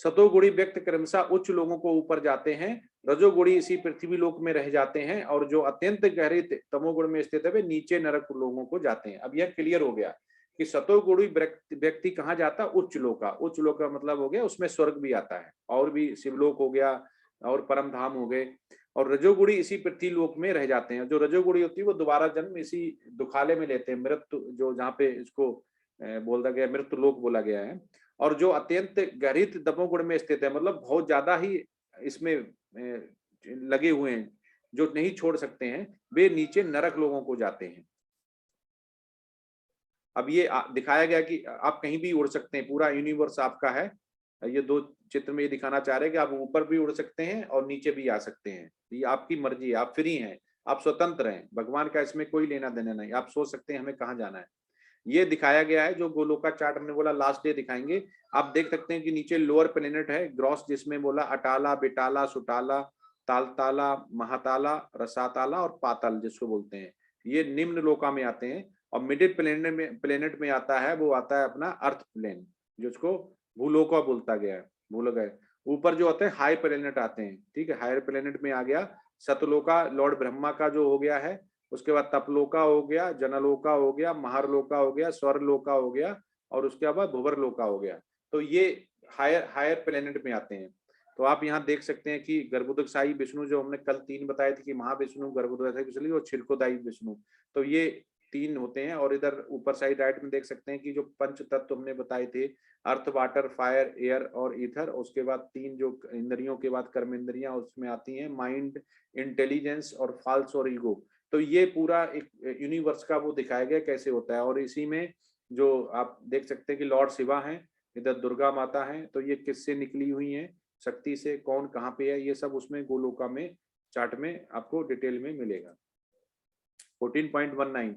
सतोगुणी व्यक्ति क्रमशः उच्च लोगों को ऊपर जाते हैं, रजोगुणी इसी पृथ्वी लोक में रह जाते हैं, और जो अत्यंत गहरे तमोगुण में स्थित है वे नीचे नरक लोगों को जाते हैं। अब यह क्लियर हो गया कि सतोगुणी व्यक्ति कहाँ जाता है? उच्च लोक का। उच्च लोक का मतलब हो गया उसमें स्वर्ग भी आता है, और भी शिवलोक हो गया और परम धाम हो गए। और रजोगुणी इसी पृथ्वी लोक में रह जाते हैं। जो रजोगुणी होती है वो दोबारा जन्म इसी दुखाले में लेते हैं, मृत्यु, जो जहाँ पे इसको बोला गया मृत्यु लोक बोला गया है। और जो अत्यंत गहरित तमोगुण में स्थित है, मतलब बहुत ज्यादा ही इसमें लगे हुए हैं, जो नहीं छोड़ सकते हैं, वे नीचे नरक लोगों को जाते हैं। अब ये दिखाया गया कि आप कहीं भी उड़ सकते हैं, पूरा यूनिवर्स आपका है। ये दो चित्र में ये दिखाना चाह रहे हैं कि आप ऊपर भी उड़ सकते हैं और नीचे भी आ सकते हैं। ये आपकी मर्जी है, आप फ्री हैं, आप स्वतंत्र हैं, भगवान का इसमें कोई लेना देना नहीं। आप सोच सकते हैं हमें कहाँ जाना है। ये दिखाया गया है, जो गोलोका चार्ट हमने बोला लास्ट डे दिखाएंगे। आप देख सकते हैं कि नीचे लोअर प्लेनेट है ग्रॉस, जिसमें बोला अटाला, बेटाला, सुटाला, तालताला, महाताला, रसाताला और पाताल जिसको बोलते हैं, ये निम्न लोका में आते हैं। और मिडिल प्लेनेट में आता है, वो आता है अपना अर्थ प्लेन, जिसको भूलोका बोलता गया है, भूल गए। ऊपर जो होते हैं हाई प्लेनेट आते हैं, ठीक है। हायर प्लेनेट में आ गया सतलोका, लॉर्ड ब्रह्मा का जो हो गया है। उसके बाद तपलोका हो गया, जनलोका हो गया, महारलोका हो गया, स्वर्लोका हो गया, और उसके बाद भुवरलोका हो गया। तो ये हायर हायर प्लेनेट में आते हैं। तो आप यहाँ देख सकते हैं कि गर्भोदकशाही विष्णु, जो हमने कल 3 बताए थे कि महाविष्णु, गर्भोदकशाही विष्णु और छिलकोदायी विष्णु, तो ये 3 होते हैं। और इधर ऊपर साइड राइट में देख सकते हैं कि जो पंच तत्व हमने बताए थे, अर्थ, वाटर, फायर, एयर और ईथर। उसके बाद 3 जो इंद्रियों के बाद कर्म इंद्रियां उसमें आती हैं, माइंड, इंटेलिजेंस और फाल्स और ईगो। तो ये पूरा एक यूनिवर्स का वो दिखाया गया कैसे होता है। और इसी में जो आप देख सकते हैं कि लॉर्ड शिवा हैं, इधर दुर्गा माता हैं, तो ये किससे निकली हुई हैं? शक्ति से। कौन कहाँ पे है, ये सब उसमें गोलोका में चार्ट में आपको डिटेल में मिलेगा। 14.19,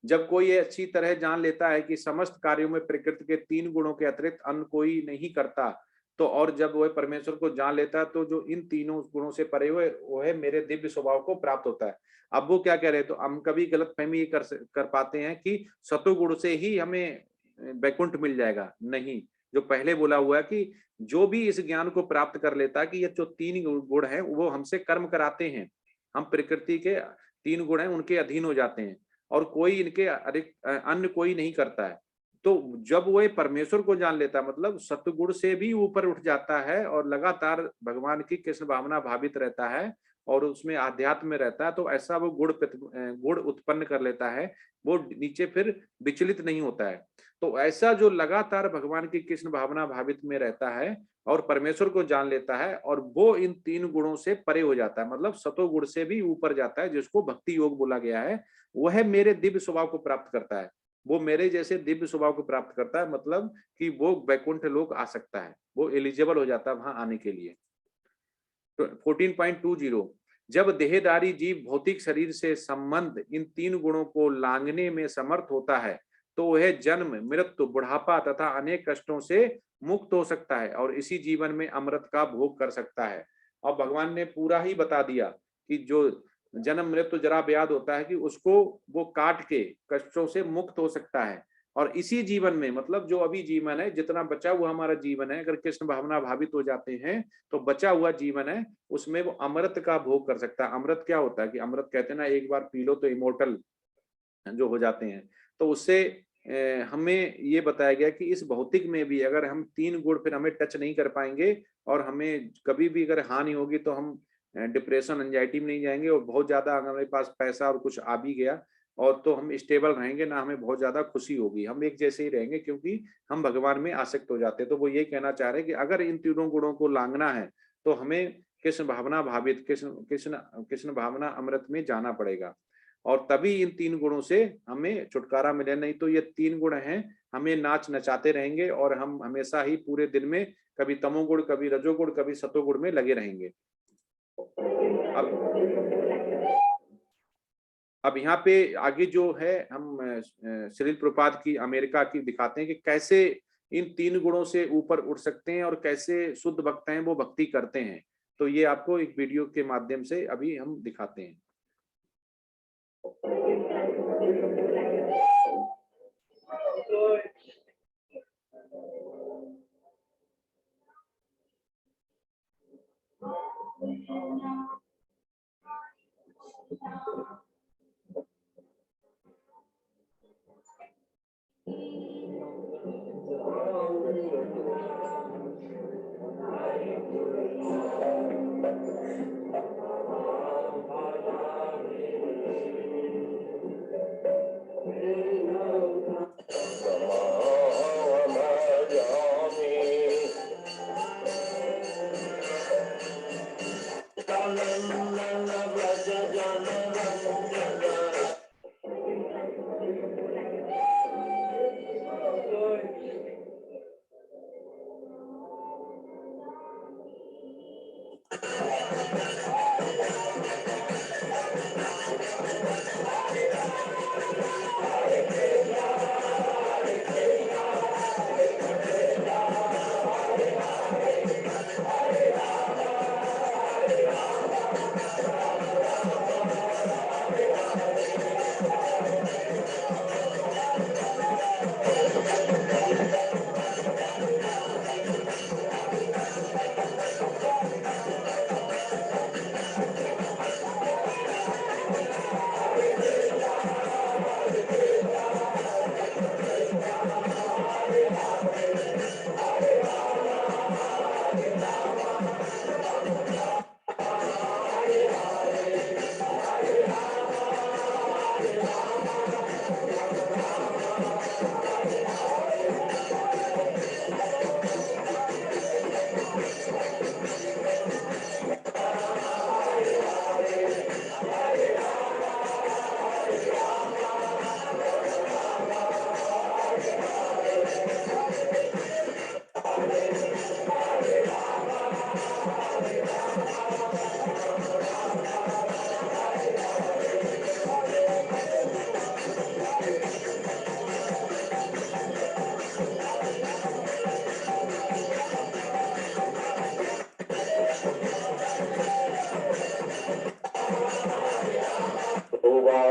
जब कोई ये अच्छी तरह जान लेता है कि समस्त कार्यों में प्रकृति के 3 गुणों के अतिरिक्त अन्य कोई नहीं करता, तो और जब वह परमेश्वर को जान लेता है, तो जो इन तीनों गुणों से परे हुए वह मेरे दिव्य स्वभाव को प्राप्त होता है। अब वो क्या कह रहे हैं? तो हम कभी गलत फहमी कर पाते हैं कि सतोगुण से ही हमें वैकुंठ मिल जाएगा। नहीं, जो पहले बोला हुआ है कि जो भी इस ज्ञान को प्राप्त कर लेता है कि ये जो 3 गुण हैं वो हमसे कर्म कराते हैं, हम प्रकृति के 3 गुण हैं उनके अधीन हो जाते हैं, और कोई इनके अन्य कोई नहीं करता है। तो जब वो परमेश्वर को जान लेता है, मतलब सतगुण से भी ऊपर उठ जाता है और लगातार भगवान की कृष्ण भावना भावित रहता है और उसमें आध्यात्म में रहता है, तो ऐसा वो गुण उत्पन्न कर लेता है, वो नीचे फिर विचलित नहीं होता है। तो ऐसा जो लगातार भगवान की कृष्ण भावना भावित में रहता है और परमेश्वर को जान लेता है, और वो इन 3 गुणों से परे हो जाता है, मतलब सतोगुण से भी ऊपर जाता है, जिसको भक्ति योग बोला गया है, वह मेरे दिव्य स्वभाव को प्राप्त करता है। वो मेरे जैसे दिव्य स्वभाव को प्राप्त करता है, मतलब कि वो वैकुंठ लोक आ सकता है, वो एलिजिबल हो जाता है वहां आने के लिए। 14.20, जब देहधारी जीव भौतिक शरीर से संबंध इन 3 गुणों को लांघने में समर्थ होता है, तो वह जन्म, मृत्यु, बुढ़ापा तथा अनेक कष्टों से मुक्त हो सकता है और इसी जीवन में अमृत का भोग कर सकता है। और भगवान ने पूरा ही बता दिया कि जो जन्म, मृत्यु, जरा, व्याध होता है कि उसको वो काट के कष्टों से मुक्त हो सकता है। और इसी जीवन में, मतलब जो अभी जीवन है, जितना बचा हुआ हमारा जीवन है, अगर कृष्ण भावना भावित हो जाते हैं तो बचा हुआ जीवन है उसमें वो अमृत का भोग कर सकता है। अमृत क्या होता है कि अमृत कहते हैं ना, एक बार पी लो तो इमोर्टल जो हो जाते हैं। तो उससे हमें ये बताया गया कि इस भौतिक में भी अगर हम 3 गुण फिर हमें टच नहीं कर पाएंगे, और हमें कभी भी अगर हानि होगी तो हम डिप्रेशन, एंजाइटी में नहीं जाएंगे, और बहुत ज्यादा अगर हमारे पास पैसा और कुछ आ भी गया और तो हम स्टेबल रहेंगे ना, हमें बहुत ज्यादा खुशी होगी, हम एक जैसे ही रहेंगे क्योंकि हम भगवान में आसक्त हो जाते हैं। तो वो ये कहना चाह रहे हैं कि अगर इन 3 गुणों को लांघना है तो हमें कृष्ण भावना भावित, कृष्ण कृष्ण कृष्ण भावना अमृत में जाना पड़ेगा, और तभी इन 3 गुणों से हमें छुटकारा मिले। नहीं तो ये 3 गुण हैं, हमें नाच नचाते रहेंगे और हम हमेशा ही पूरे दिन में कभी तमोगुण, कभी रजोगुण, कभी सतोगुण में लगे रहेंगे। अब यहाँ पे आगे जो है हम श्रील प्रपात की अमेरिका की दिखाते हैं कि कैसे इन 3 गुणों से ऊपर उठ सकते हैं और कैसे शुद्ध भक्त हैं वो भक्ति करते हैं। तो ये आपको एक वीडियो के माध्यम से अभी हम दिखाते हैं।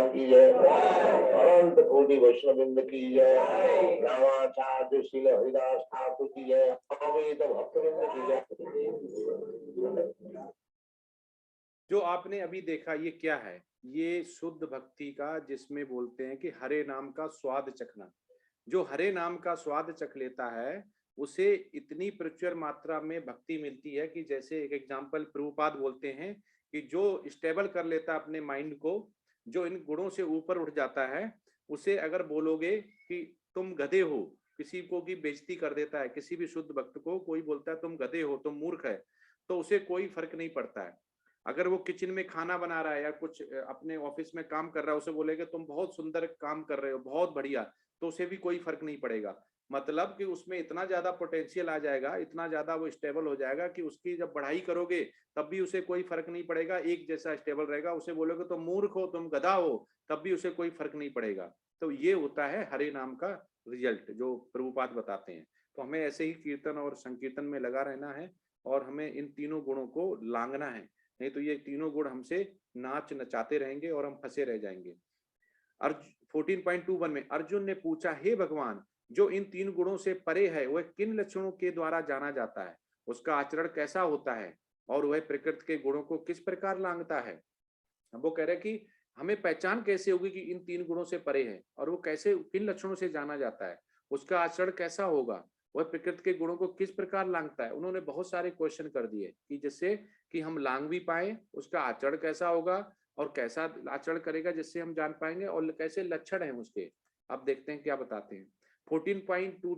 की जय, अनंत कोटि वैष्णववृंद की जय, रामाचार्य श्रील हरिदास ठाकुर की जय, अद्वैत भक्तवृंद की जय। जो आपने अभी देखा ये क्या है? ये शुद्ध भक्ति का, जिसमें बोलते हैं कि हरे नाम का स्वाद चखना। जो हरे नाम का स्वाद चख लेता है उसे इतनी प्रचुर मात्रा में भक्ति मिलती है कि जैसे एक एग्जांपल प्रभुपाद बोलते हैं कि जो स्टेबल कर लेता है अपने माइंड को, जो इन गुणों से ऊपर उठ जाता है, उसे अगर बोलोगे कि तुम गधे हो, किसी को की बेइज्जती कर देता है, किसी भी शुद्ध भक्त को कोई बोलता है तुम गधे हो, तुम मूर्ख है, तो उसे कोई फर्क नहीं पड़ता है। अगर वो किचन में खाना बना रहा है या कुछ अपने ऑफिस में काम कर रहा है, उसे बोलेगे तुम बहुत सुंदर काम कर रहे हो, बहुत बढ़िया, तो उसे भी कोई फर्क नहीं पड़ेगा। मतलब कि उसमें इतना ज्यादा पोटेंशियल आ जाएगा, इतना ज्यादा वो स्टेबल हो जाएगा कि उसकी जब बढ़ाई करोगे तब भी उसे कोई फर्क नहीं पड़ेगा, एक जैसा स्टेबल रहेगा। उसे बोलोगे तुम मूर्ख हो, तुम गधा हो, तब भी उसे कोई फर्क नहीं पड़ेगा। तो ये होता है हरे नाम का रिजल्ट जो प्रभुपाद बताते हैं। तो हमें ऐसे ही कीर्तन और संकीर्तन में लगा रहना है और हमें इन तीनों गुणों को लांघना है, नहीं तो ये तीनों गुण हमसे नाच नचाते रहेंगे और हम फंसे रह जाएंगे। 14.21 में अर्जुन ने पूछा, हे भगवान, जो इन तीन गुणों से परे है वह किन लक्षणों के द्वारा जाना जाता है, उसका आचरण कैसा होता है और वह प्रकृति के गुणों को किस प्रकार लांघता है? वो कह रहे कि हमें पहचान कैसे होगी कि इन तीन गुणों से परे है, और वो कैसे किन लक्षणों से जाना जाता है, उसका आचरण कैसा होगा, वह प्रकृति के गुणों को किस प्रकार लांघता है। उन्होंने बहुत सारे क्वेश्चन कर दिए कि जिससे कि हम लांघ भी पाए, उसका आचरण कैसा होगा और कैसा आचरण करेगा जिससे हम जान पाएंगे, और कैसे लक्षण है उसके। अब देखते हैं क्या बताते हैं। 14.22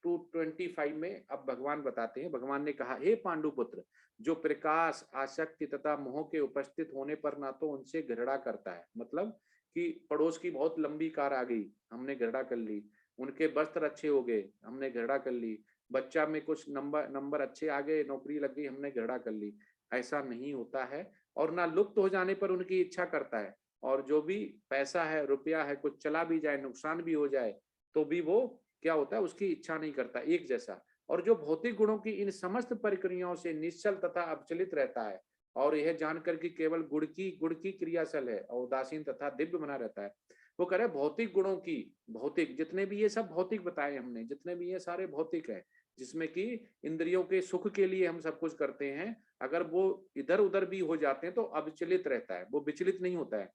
टू 25 में अब भगवान बताते हैं। भगवान ने कहा, हे पांडुपुत्र, जो प्रकाश, आसक्ति तथा मोह के उपस्थित होने पर ना तो उनसे घृणा करता है, मतलब कि पड़ोस की बहुत लंबी कार आ गई, हमने घृणा कर ली, उनके वस्त्र अच्छे हो गए, हमने घृणा कर ली, बच्चा में कुछ नंबर अच्छे आ गए, नौकरी लग गई, हमने घृणा कर ली। ऐसा नहीं होता है। और ना लुप्त हो जाने पर उनकी इच्छा करता है, और जो भी पैसा है, रुपया है, कुछ चला भी जाए, नुकसान भी हो जाए, तो भी वो क्या होता है, उसकी इच्छा नहीं करता, एक जैसा। और जो भौतिक गुणों की इन समस्त प्रक्रियाओं से निश्चल तथा अविचलित रहता है, और यह जानकर कि केवल गुण की क्रियाशल है और उदासीन तथा दिव्य बना रहता है। वो कह रहे भौतिक गुणों की, भौतिक जितने भी ये सब भौतिक बताए हमने, जितने भी ये सारे भौतिक है, जिसमें कि इंद्रियों के सुख के लिए हम सब कुछ करते हैं, अगर वो इधर उधर भी हो जाते हैं तो अविचलित रहता है, वो विचलित नहीं होता है।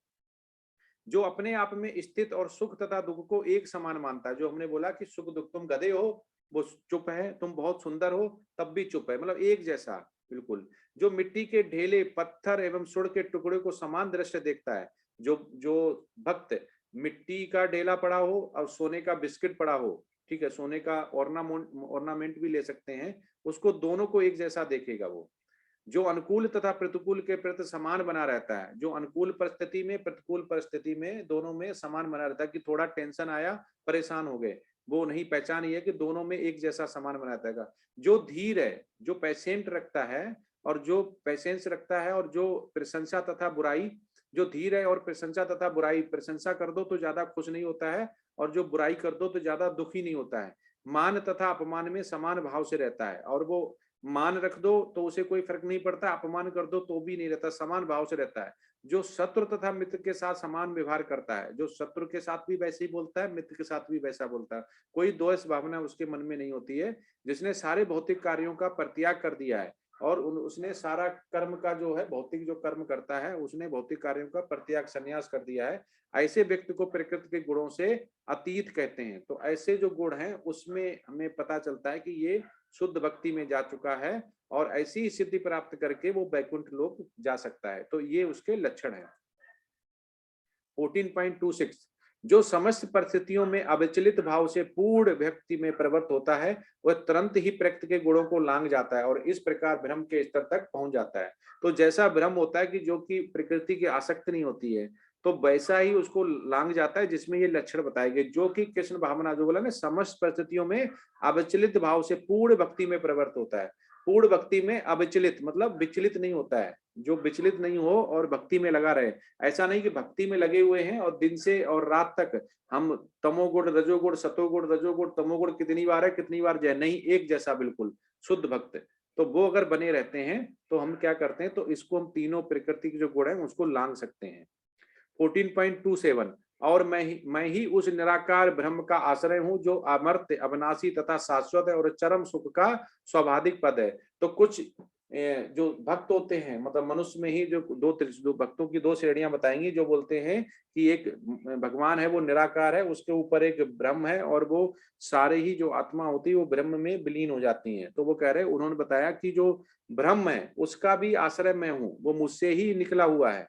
जो अपने आप में स्थित और सुख तथा दुख को एक समान मानता है, जो हमने बोला कि सुख दुख, तुम गधे हो वो चुप है, तुम बहुत सुंदर हो तब भी चुप है, मतलब एक जैसा बिल्कुल। जो मिट्टी के ढेले, पत्थर एवं सुड़ के टुकड़े को समान दृष्टि देखता है, जो जो भक्त मिट्टी का ढेला पड़ा हो और सोने का बिस्किट पड़ा हो, ठीक है, सोने का ऑर्नामेंट भी ले सकते हैं, उसको दोनों को एक जैसा देखेगा वो। जो अनुकूल तथा प्रतिकूल के प्रति समान बना रहता है, जो अनुकूल परिस्थिति में प्रतिकूल परिस्थिति में दोनों में समान बना रहता है, कि थोड़ा टेंशन आया परेशान हो गए, वो नहीं, पहचान ये है कि दोनों में एक जैसा समान बना रहता है। जो धीर है, जो पेशेंट रखता है और जो पेशेंस रखता है, और जो प्रशंसा तथा बुराई, जो धीर है और प्रशंसा तथा बुराई, प्रशंसा कर दो तो ज्यादा खुश नहीं होता है और जो बुराई कर दो तो ज्यादा दुखी नहीं होता है। मान तथा अपमान में समान भाव से रहता है, और वो मान रख दो तो उसे कोई फर्क नहीं पड़ता, अपमान कर दो तो भी नहीं रहता, समान भाव से रहता है। जो शत्रु तथा मित्र के साथ समान व्यवहार करता है, जो शत्रु के साथ भी वैसे ही बोलता है, मित्र के साथ भी वैसा बोलता है, कोई द्वेष भावना उसके मन में नहीं होती है। जिसने सारे भौतिक कार्यों का परित्याग कर दिया है और उसने सारा कर्म का जो है, भौतिक जो कर्म करता है, उसने भौतिक कार्यों का परित्याग, संन्यास कर दिया है, ऐसे व्यक्ति को प्रकृति के गुणों से अतीत कहते हैं। तो ऐसे जो गुण हैं उसमें हमें पता चलता है कि ये शुद्ध भक्ति में जा चुका है और ऐसी ही सिद्धि प्राप्त करके वो वैकुंठ लोक जा सकता है। तो ये उसके लक्षण है। 14.26, जो समस्त परिस्थितियों में अविचलित भाव से पूर्ण भक्ति में प्रवृत्त होता है, वह तुरंत ही प्रकृति के गुणों को लांघ जाता है और इस प्रकार ब्रह्म के स्तर तक पहुंच जाता है। तो जैसा ब्रह्म होता है कि जो कि प्रकृति की आसक्ति नहीं होती है, तो वैसा ही उसको लांघ जाता है, जिसमें ये लक्षण बताए गए, जो कि कृष्ण भावना, जो बोला ना, समस्त परिस्थितियों में अविचलित भाव से पूर्ण भक्ति में प्रवृत्त होता है। पूर्ण भक्ति में अविचलित मतलब विचलित नहीं होता है, जो विचलित नहीं हो और भक्ति में लगा रहे। ऐसा नहीं कि भक्ति में लगे हुए हैं और दिन से और रात तक हम तमोगुण रजोगुण सतोगुण रजोगुण तमोगुण कितनी बार है कितनी बार जय, नहीं, एक जैसा बिल्कुल शुद्ध भक्त। तो वो अगर बने रहते हैं तो हम क्या करते हैं, तो इसको हम तीनों प्रकृति के जो गुण है उसको लांघ सकते हैं। 14.27, और मैं ही उस निराकार ब्रह्म का आश्रय हूं, जो अमर्त्य, अविनाशी तथा शाश्वत है और चरम सुख का स्वाभाविक पद है। तो कुछ जो भक्त होते हैं, मतलब मनुष्य में ही जो दो भक्तों की दो श्रेणियां बताएंगी, जो बोलते हैं कि एक भगवान है वो निराकार है, उसके ऊपर एक ब्रह्म है और वो सारे ही जो आत्मा होती है वो ब्रह्म में विलीन हो जाती हैं। तो वो कह रहे हैं, उन्होंने बताया कि जो ब्रह्म है उसका भी आश्रय मैं हूँ, वो मुझसे ही निकला हुआ है,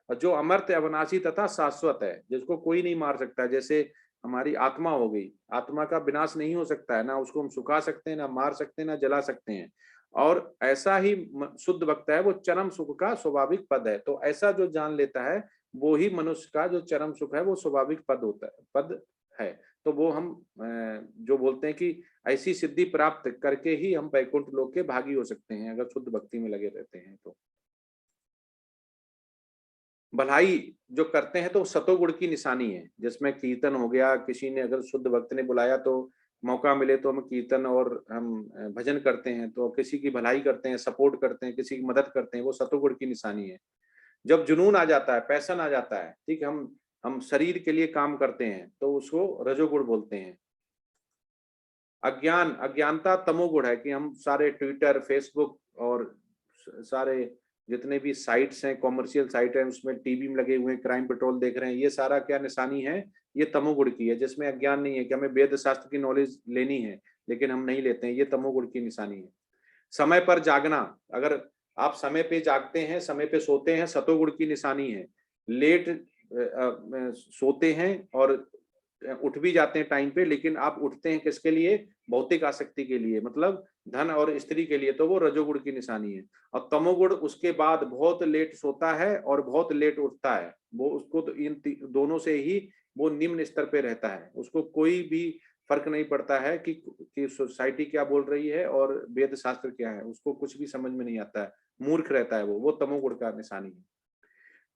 और जो अमर्त्य, अविनाशी तथा शाश्वत है, जिसको कोई नहीं मार सकता। जैसे हमारी आत्मा हो गई, आत्मा का विनाश नहीं हो सकता है, ना उसको हम सुखा सकते हैं, ना मार सकते हैं, ना जला सकते हैं। और ऐसा ही शुद्ध भक्त है, वो चरम सुख का स्वाभाविक पद है। तो ऐसा जो जान लेता है वो ही मनुष्य का जो चरम सुख है वो स्वाभाविक पद होता है, पद है। तो वो हम जो बोलते हैं कि ऐसी सिद्धि प्राप्त करके ही हम वैकुंठ लोक के भागी हो सकते हैं, अगर शुद्ध भक्ति में लगे रहते हैं तो। भलाई जो करते हैं तो सतोगुण की निशानी है, जिसमें कीर्तन हो गया, किसी ने अगर शुद्ध भक्त ने बुलाया तो मौका मिले तो हम कीर्तन और हम भजन करते हैं, तो किसी की भलाई करते हैं, सपोर्ट करते हैं, किसी की मदद करते हैं, वो सतोगुण की निशानी है। जब जुनून आ जाता है, पैशन आ जाता है, ठीक है, हम शरीर के लिए काम करते हैं तो उसको रजोगुण बोलते हैं। अज्ञानता तमोगुण है, कि हम सारे ट्विटर, फेसबुक और सारे जितने भी साइट्स हैं, कॉमर्शियल साइट है, उसमें टीवी में लगे हुए हैं, क्राइम पेट्रोल देख रहे हैं, ये सारा क्या निशानी है, ये तमोगुण की है, जिसमें अज्ञान नहीं है कि हमें वेद शास्त्र की नॉलेज लेनी है लेकिन हम नहीं लेते हैं, ये तमोगुण की निशानी है। समय पर जागना, अगर आप समय पे जागते हैं, समय पे सोते हैं, सतोगुण की निशानी है। लेट सोते हैं और उठ भी जाते हैं टाइम पे, लेकिन आप उठते हैं किसके लिए, भौतिक आसक्ति के लिए, मतलब धन और स्त्री के लिए, तो वो रजोगुण की निशानी है। और तमोगुण उसके बाद बहुत लेट सोता है और बहुत लेट उठता है, वो उसको तो इन दोनों से ही वो निम्न स्तर पे रहता है, उसको कोई भी फर्क नहीं पड़ता है कि सोसाइटी क्या बोल रही है और वेद शास्त्र क्या है, उसको कुछ भी समझ में नहीं आता है, मूर्ख रहता है वो तमोगुण का निशानी है।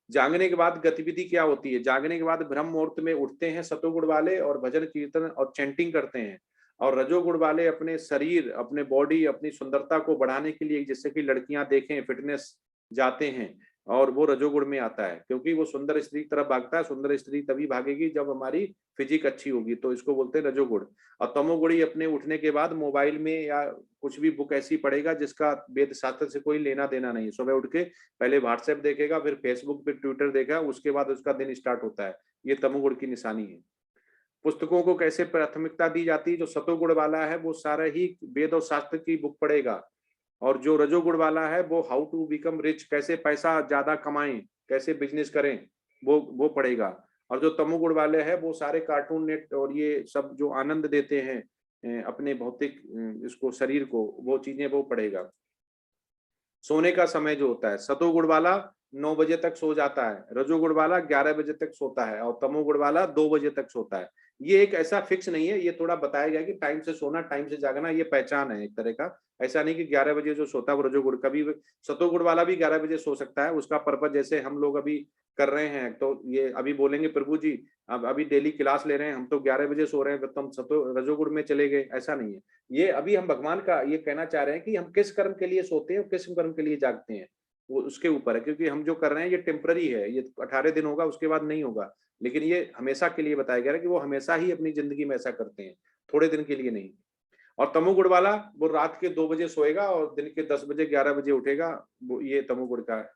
जागने के बाद गतिविधि क्या होती है, जागने के बाद ब्रह्म मुहूर्त में उठते हैं सतोगुण वाले और भजन कीर्तन और चैंटिंग करते हैं, और रजोगुण वाले अपने शरीर, अपने बॉडी, अपनी सुंदरता को बढ़ाने के लिए, जिससे कि लड़कियां देखें, फिटनेस जाते हैं, और वो रजोगुण में आता है, क्योंकि वो सुंदर स्त्री की तरफ भागता है। सुंदर स्त्री तभी भागेगी जब हमारी फिजिक अच्छी होगी, तो इसको बोलते हैं रजोगुण। और तमोगुणी अपने उठने के बाद मोबाइल में या कुछ भी बुक ऐसी पढ़ेगा जिसका वेद शास्त्र से कोई लेना देना नहीं। सुबह उठ के पहले व्हाट्सएप देखेगा, फिर फेसबुक पे ट्विटर देखेगा, उसके बाद उसका दिन स्टार्ट होता है। ये तमोगुण की निशानी है। पुस्तकों को कैसे प्राथमिकता दी जाती है? जो सतोगुण वाला है वो सारा ही वेद और शास्त्र की बुक पढ़ेगा, और जो रजोगुण वाला है वो हाउ टू बिकम रिच, कैसे पैसा ज्यादा कमाएं, कैसे बिजनेस करें, वो पढ़ेगा। और जो तमोगुण वाले हैं वो सारे कार्टून नेट और ये सब जो आनंद देते हैं अपने भौतिक इसको शरीर को, वो चीजें वो पढ़ेगा। सोने का समय जो होता है, सतोगुण वाला 9 बजे तक सो जाता है, रजोगुण वाला 11 बजे तक सोता है, और तमोगुण वाला 2 बजे तक सोता है। ये एक ऐसा फिक्स नहीं है, ये थोड़ा बताया गया कि टाइम से सोना टाइम से जागना, ये पहचान है एक तरह का। ऐसा नहीं कि 11 बजे जो सोता है वो रजोगुण, कभी सतोगुण वाला भी 11 बजे सो सकता है। उसका पर्पज जैसे हम लोग अभी कर रहे हैं, तो ये अभी बोलेंगे प्रभु जी अब अभी डेली क्लास ले रहे हैं, हम तो 11 बजे सो रहे हैं, तो हम सतो रजोगुण में चले गए, ऐसा नहीं है। ये अभी हम भगवान का ये कहना चाह रहे हैं कि हम किस कर्म के लिए सोते हैं और किस कर्म के लिए जागते हैं, वो उसके ऊपर है। क्योंकि हम जो कर रहे हैं ये टेम्पररी है, ये 18 दिन होगा, उसके बाद नहीं होगा। लेकिन ये हमेशा के लिए बताया गया है कि वो हमेशा ही अपनी जिंदगी में ऐसा करते हैं, थोड़े दिन के लिए नहीं। और तमोगुण वाला वो रात के 2 बजे सोएगा और दिन के 10 बजे 11 बजे उठेगा, वो ये तमोगुण का है।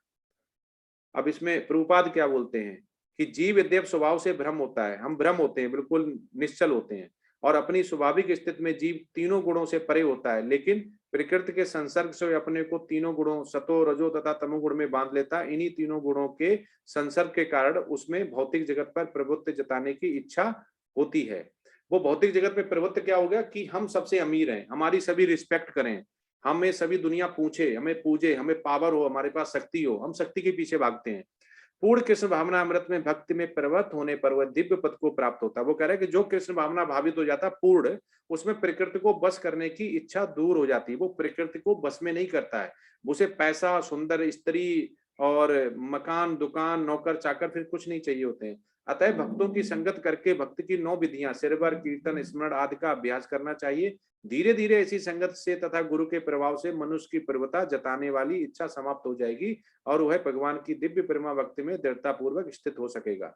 अब इसमें प्रभुपाद क्या बोलते हैं कि जीव यद्यप स्वभाव से भ्रम होता है, हम भ्रम होते हैं, बिल्कुल निश्चल होते हैं, और अपनी स्वाभाविक स्थिति में जीव तीनों गुणों से परे होता है, लेकिन प्रकृति के संसर्ग से अपने को तीनों गुणों सतो रजो तथा तमोगुण में बांध लेता है। इन्हीं तीनों गुणों के संसर्ग के कारण उसमें भौतिक जगत पर प्रभुत्व जताने की इच्छा होती है। वो भौतिक जगत में प्रभुत्व क्या हो गया कि हम सबसे अमीर हैं, हमारी सभी रिस्पेक्ट करें, हमें सभी दुनिया पूछे, हमें पूजे, हमें पावर हो, हमारे पास शक्ति हो, हम शक्ति के पीछे भागते हैं। पूर्ण कृष्ण भावना अमृत में भक्ति में प्रवृत्त होने पर वह दिव्य पद को प्राप्त होता है। वो कह रहे हैं कि जो कृष्ण भावना भावित हो जाता है पूर्ण, उसमें प्रकृति को बस करने की इच्छा दूर हो जाती है। वो प्रकृति को बस में नहीं करता है, उसे पैसा, सुंदर स्त्री और मकान, दुकान, नौकर चाकर फिर कुछ नहीं चाहिए होते हैं। अतः भक्तों की संगत करके भक्त की 9 विधियां सिरवर, कीर्तन, स्मरण आदि का अभ्यास करना चाहिए। धीरे धीरे ऐसी संगत से तथा गुरु के प्रभाव से मनुष्य की प्रवृत्ता जताने वाली इच्छा समाप्त हो जाएगी और वह भगवान की दिव्य प्रेमा भक्ति में दृढ़ता पूर्वक स्थित हो सकेगा।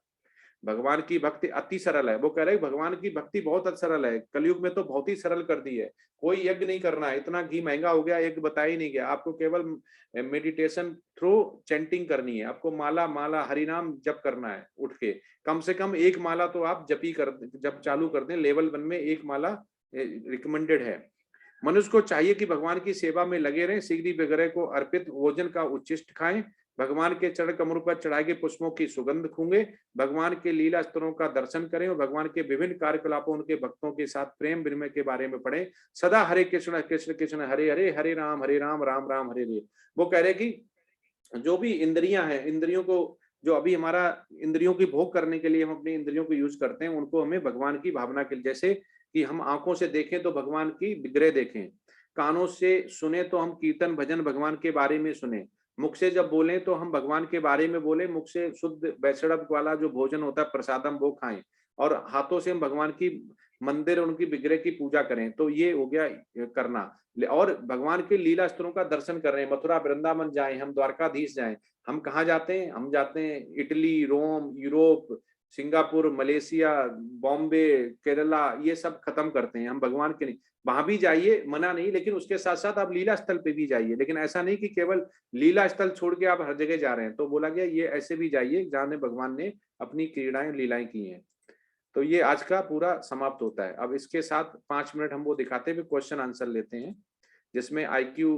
भगवान की भक्ति अति सरल है। वो कह रहे हैं भगवान की भक्ति बहुत सरल है, कलयुग में तो बहुत ही सरल कर दी है। कोई यज्ञ नहीं करना है, इतना घी महंगा हो गया, यज्ञ बताया ही नहीं गया। आपको केवल मेडिटेशन थ्रू चैंटिंग करनी है, आपको माला माला हरिनाम जप करना है। उठ के कम से कम एक माला तो आप जप चालू कर दें। लेवल 1 में एक माला रिकमेंडेड है। मनुष्य को चाहिए कि भगवान की सेवा में लगे रहें, शीघ्र विग्रह को अर्पित भोजन का उच्छिष्ट खाएं, भगवान के चरण कमल पर चढ़ाए गए पुष्पों की सुगंध खूंगे, भगवान के लीला स्तरों का दर्शन करें और भगवान के विभिन्न कार्यकलापों उनके भक्तों के साथ प्रेम विनिमय के बारे में पढ़ें। सदा हरे कृष्ण कृष्ण कृष्ण हरे हरे, हरे राम राम राम हरे हरे। वो कह रहे कि जो भी इंद्रियां हैं, इंद्रियों को जो अभी हमारा इंद्रियों की भोग करने के लिए हम अपनी इंद्रियों को यूज करते हैं, उनको हमें भगवान की भावना के लिए, जैसे कि हम आंखों से देखें तो भगवान की विग्रह देखें, कानों से सुने तो हम कीर्तन भजन भगवान के बारे में सुने, मुख से जब बोलें तो हम भगवान के बारे में बोले, मुख से शुद्ध वैष्णव वाला जो भोजन होता है प्रसादम वो खाएं, और हाथों से हम भगवान की मंदिर उनकी विग्रह की पूजा करें। तो ये हो गया करना। और भगवान के लीला स्तरों का दर्शन कर रहे हैं, मथुरा वृंदावन जाएं, हम द्वारकाधीश जाएं। हम कहाँ जाते हैं? हम जाते हैं Italy, Rome, Europe, Singapore, Malaysia, Bombay, Kerala, ये सब खत्म करते हैं हम भगवान के नहीं। वहां भी जाइए, मना नहीं, लेकिन उसके साथ साथ आप लीला स्थल पे भी जाइए। लेकिन ऐसा नहीं कि केवल लीला स्थल छोड़ के आप हर जगह जा रहे हैं। तो बोला गया ये ऐसे भी जाइए जहाँ भगवान ने अपनी क्रीड़ाएं लीलाएं की हैं। तो ये आज का पूरा समाप्त होता है। अब इसके साथ 5 मिनट हम वो दिखाते हुए क्वेश्चन आंसर लेते हैं, जिसमें IQ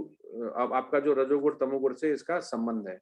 अब आपका जो रजोगुण तमोगुण से इसका संबंध है।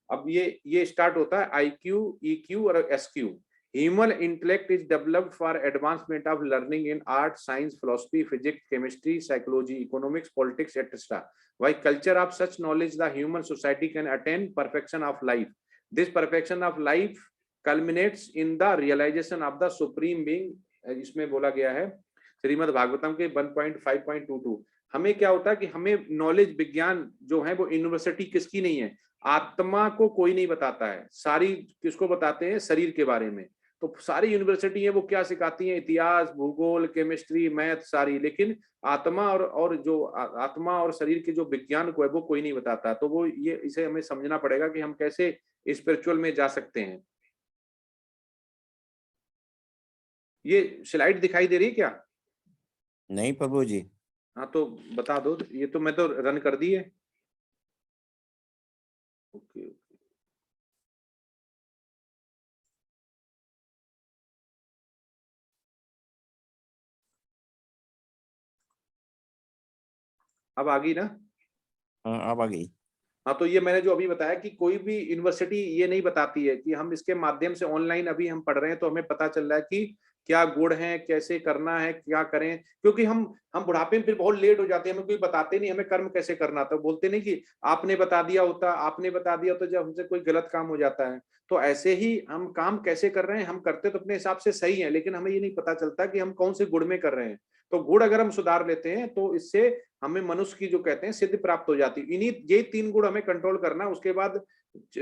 अब ये स्टार्ट होता है IQ, EQ और SQ। Human intellect is developed for advancement of learning in art, science, philosophy, physics, chemistry, psychology, economics, politics etcetera. Why culture of such knowledge the human society can attain perfection of life. This perfection of life culminates in the realization of the supreme being। इसमें बोला गया है श्रीमद् भागवतम के 1.5.22। हमें क्या होता है कि हमें नॉलेज, विज्ञान जो है वो यूनिवर्सिटी किसकी नहीं है, आत्मा को कोई नहीं बताता है, सारी किसको बताते हैं? शरीर के बारे में। तो सारी यूनिवर्सिटी है वो क्या सिखाती हैं, इतिहास, भूगोल, केमिस्ट्री, मैथ सारी, लेकिन आत्मा और जो आत्मा और शरीर के जो विज्ञान को है वो कोई नहीं बताता। तो वो ये इसे हमें समझना पड़ेगा कि हम कैसे स्पिरिचुअल में जा सकते हैं। ये स्लाइड दिखाई दे रही है क्या? नहीं प्रभु जी। हाँ तो बता दो, ये तो मैं तो रन कर दी है। ओके, अब आ गई ना? हाँ अब आ गई। हाँ तो ये मैंने जो अभी बताया कि कोई भी यूनिवर्सिटी ये नहीं बताती है कि हम इसके माध्यम से ऑनलाइन अभी हम पढ़ रहे हैं तो हमें पता चल रहा है कि क्या गुण है, कैसे करना है, क्या करें, क्योंकि हम बुढ़ापे में फिर बहुत लेट हो जाते हैं, हमें कोई बताते नहीं हमें कर्म कैसे करना था, बोलते नहीं कि आपने बता दिया होता, आपने बता दिया तो जब हमसे कोई गलत काम हो जाता है। तो ऐसे ही हम काम कैसे कर रहे हैं, हम करते तो अपने हिसाब से सही है, लेकिन हमें ये नहीं पता चलता कि हम कौन से गुण में कर रहे हैं। तो गुण अगर हम सुधार लेते हैं तो इससे हमें मनुष्य की जो कहते हैं सिद्धि प्राप्त हो जाती है। इन्हीं ये 3 गुण हमें कंट्रोल करना है, उसके बाद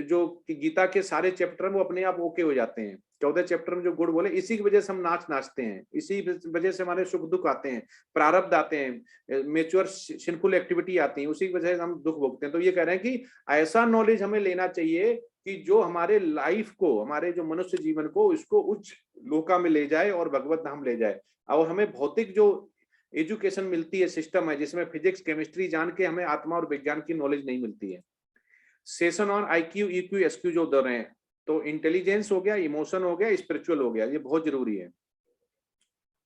जो गीता के सारे चैप्टर वो अपने आप ओके हो जाते हैं। 14 चैप्टर में जो गुण बोले, इसी की वजह से हम नाचते हैं, इसी वजह से हमारे सुख दुख आते हैं, प्रारब्ध आते हैं, मेच्योर सिंफुल एक्टिविटी आती है, उसी की वजह से हम दुख भोगते हैं। तो ये कह रहे हैं कि ऐसा नॉलेज हमें लेना चाहिए कि जो हमारे लाइफ को, हमारे जो मनुष्य जीवन को, इसको उच्च लोका में ले जाए और भगवत धाम ले जाए। और हमें भौतिक जो एजुकेशन मिलती है, सिस्टम है जिसमें फिजिक्स केमिस्ट्री जान के हमें आत्मा और विज्ञान की नॉलेज नहीं मिलती है। Session on IQ EQ SQ जो दे रहे हैं, तो इंटेलिजेंस हो गया, इमोशन हो गया, स्पिरिचुअल हो गया, ये बहुत जरूरी है।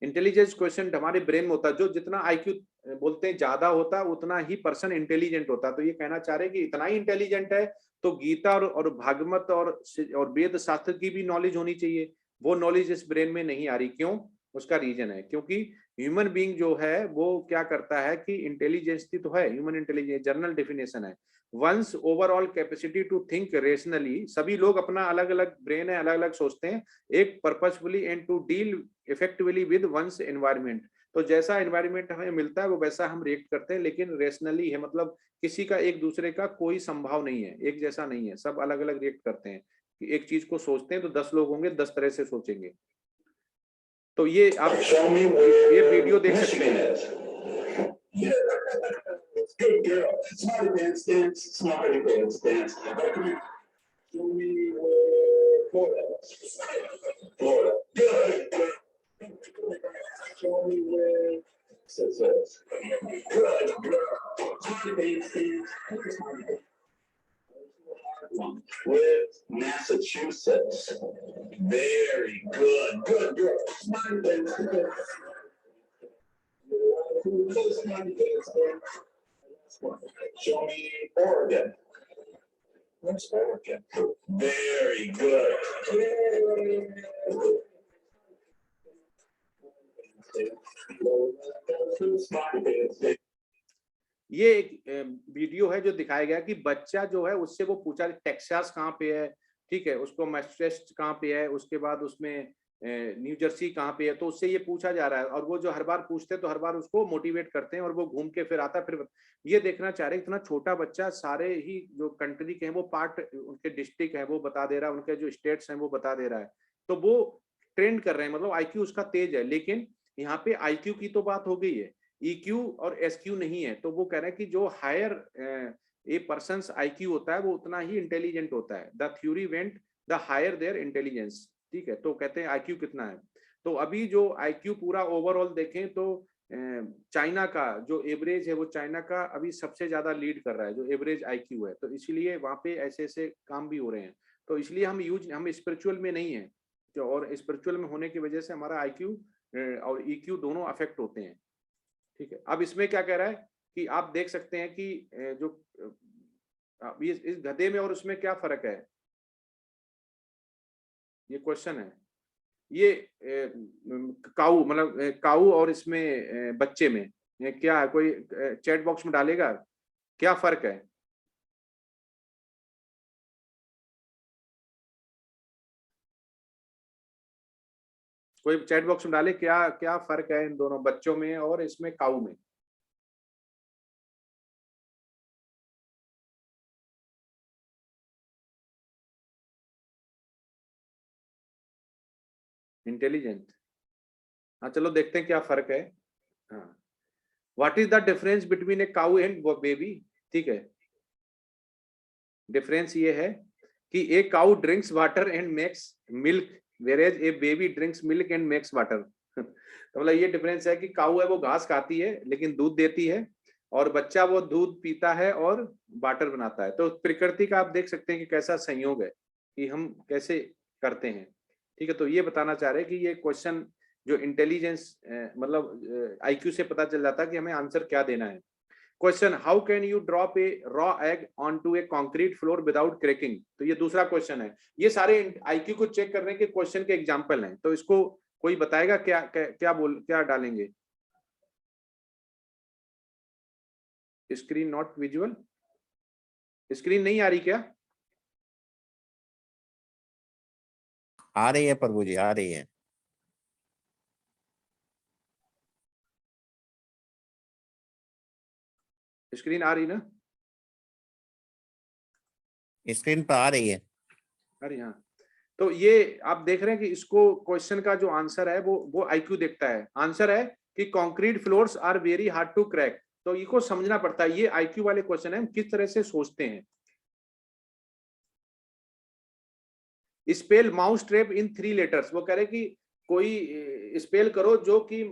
इंटेलिजेंस क्वेश्चन हमारे ब्रेन में होता है, जो जितना आईक्यू बोलते हैं ज्यादा होता है उतना ही पर्सन इंटेलिजेंट होता है। तो ये कहना चाह रहे हैं कि इतना ही इंटेलिजेंट है तो गीता और भागवत और वेद शास्त्र की भी नॉलेज होनी चाहिए। वो नॉलेज इस ब्रेन में नहीं आ रही, क्यों? उसका रीजन है क्योंकि ह्यूमन बीइंग जो है वो क्या करता है कि इंटेलिजेंस तो है, ह्यूमन इंटेलिजेंस जनरल डेफिनेशन है, one's overall capacity to think rationally. सभी लोग अपना अलग अलग ब्रेन है, अलग अलग सोचते हैं, एक purposefully and to deal effectively with one's environment. तो जैसा एनवायरमेंट हमें मिलता है वो वैसा हम रिएक्ट करते हैं, लेकिन रेशनली है, मतलब किसी का एक दूसरे का कोई संभाव नहीं है, एक जैसा नहीं है, सब अलग अलग रिएक्ट करते हैं। कि एक चीज को सोचते हैं तो 10 लोग होंगे, 10 तरह से सोचेंगे। तो ये आप ये वीडियो देख सकते हैं। Good girl. Smarty pants dance. Smarty pants dance. Show me Florida. Florida. Good. Show me where success. Good girl. Smarty pants dance. With Massachusetts. Very good. Good girl. Smarty pants dance. Smarty pants dance. Show me Oregon. Where's Oregon? Very good. ये एक वीडियो है जो दिखाया गया कि बच्चा जो है उससे वो पूछा टेक्सास कहाँ पे है, ठीक है, उसको मैसेचुसेट्स कहाँ पे है, उसके बाद उसमें न्यू जर्सी कहाँ पे है, तो उससे ये पूछा जा रहा है। और वो जो हर बार पूछते हैं तो हर बार उसको मोटिवेट करते हैं और वो घूम के फिर आता है। फिर ये देखना चाह रहे हैं इतना छोटा बच्चा सारे ही जो कंट्री के हैं वो पार्ट, उनके डिस्ट्रिक्ट है वो बता दे रहा है, उनके जो स्टेट्स हैं वो बता दे रहा है। तो वो ट्रेंड कर रहे हैं, मतलब आईक्यू उसका तेज है। लेकिन यहाँ पे आईक्यू की तो बात हो गई है, ईक्यू और एसक्यू नहीं है। तो वो कह रहे हैं कि जो हायर ए पर्सन्स आईक्यू होता है वो उतना ही इंटेलिजेंट होता है। The theory went the higher their intelligence, ठीक है। तो कहते हैं आईक्यू कितना है। तो अभी जो आईक्यू पूरा ओवरऑल देखें तो चाइना का जो एवरेज है वो चाइना का अभी सबसे ज्यादा लीड कर रहा है, जो एवरेज आईक्यू है। तो इसीलिए वहाँ पे ऐसे ऐसे काम भी हो रहे हैं। तो इसलिए हम स्पिरिचुअल में नहीं है, और स्पिरिचुअल में होने की वजह से हमारा आईक्यू और ईक्यू दोनों अफेक्ट होते हैं, ठीक है। अब इसमें क्या कह रहा है कि आप देख सकते हैं कि जो इस गधे में और उसमें क्या फर्क है, ये क्वेश्चन है। ये काऊ, मतलब काऊ और इसमें बच्चे में क्या है, कोई चैट बॉक्स में डालेगा क्या फर्क है? कोई चैट बॉक्स में डाले क्या क्या फर्क है इन दोनों बच्चों में और इसमें काऊ में। इंटेलिजेंट। हाँ चलो देखते हैं क्या फर्क है। हाँ, what is the difference between a cow and baby? ठीक है, डिफरेंस ये है कि a cow drinks water and makes milk, whereas a baby drinks milk and makes water. तो मतलब ये डिफरेंस है कि काऊ है वो घास खाती है लेकिन दूध देती है, और बच्चा वो दूध पीता है और वाटर बनाता है। तो प्रकृति का आप देख सकते हैं कि कैसा संयोग है कि हम कैसे करते हैं। ठीक है, तो ये बताना चाह रहे हैं कि ये क्वेश्चन जो इंटेलिजेंस मतलब आईक्यू से पता चल जाता है कि हमें आंसर क्या देना है। Question, how can you drop A raw egg onto A concrete floor without cracking? तो ये दूसरा क्वेश्चन है। ये सारे आईक्यू को चेक करने के क्वेश्चन के एग्जांपल हैं, तो इसको कोई बताएगा क्या क्या क्या डालेंगे? स्क्रीन नॉट विजुअल, स्क्रीन नहीं आ रही क्या? आ रही है प्रभु जी, आ रही है। स्क्रीन आ रही ना? स्क्रीन पर आ रही है। अरे हाँ, तो ये आप देख रहे हैं कि इसको क्वेश्चन का जो आंसर है वो आईक्यू देखता है। आंसर है कि concrete floors are very hard to crack. तो इसको समझना पड़ता है, ये आईक्यू वाले क्वेश्चन है, हम किस तरह से सोचते हैं। स्पेल माउस ट्रैप इन 3 लेटर्स, वो कह रहे कि कोई स्पेल करो जो कि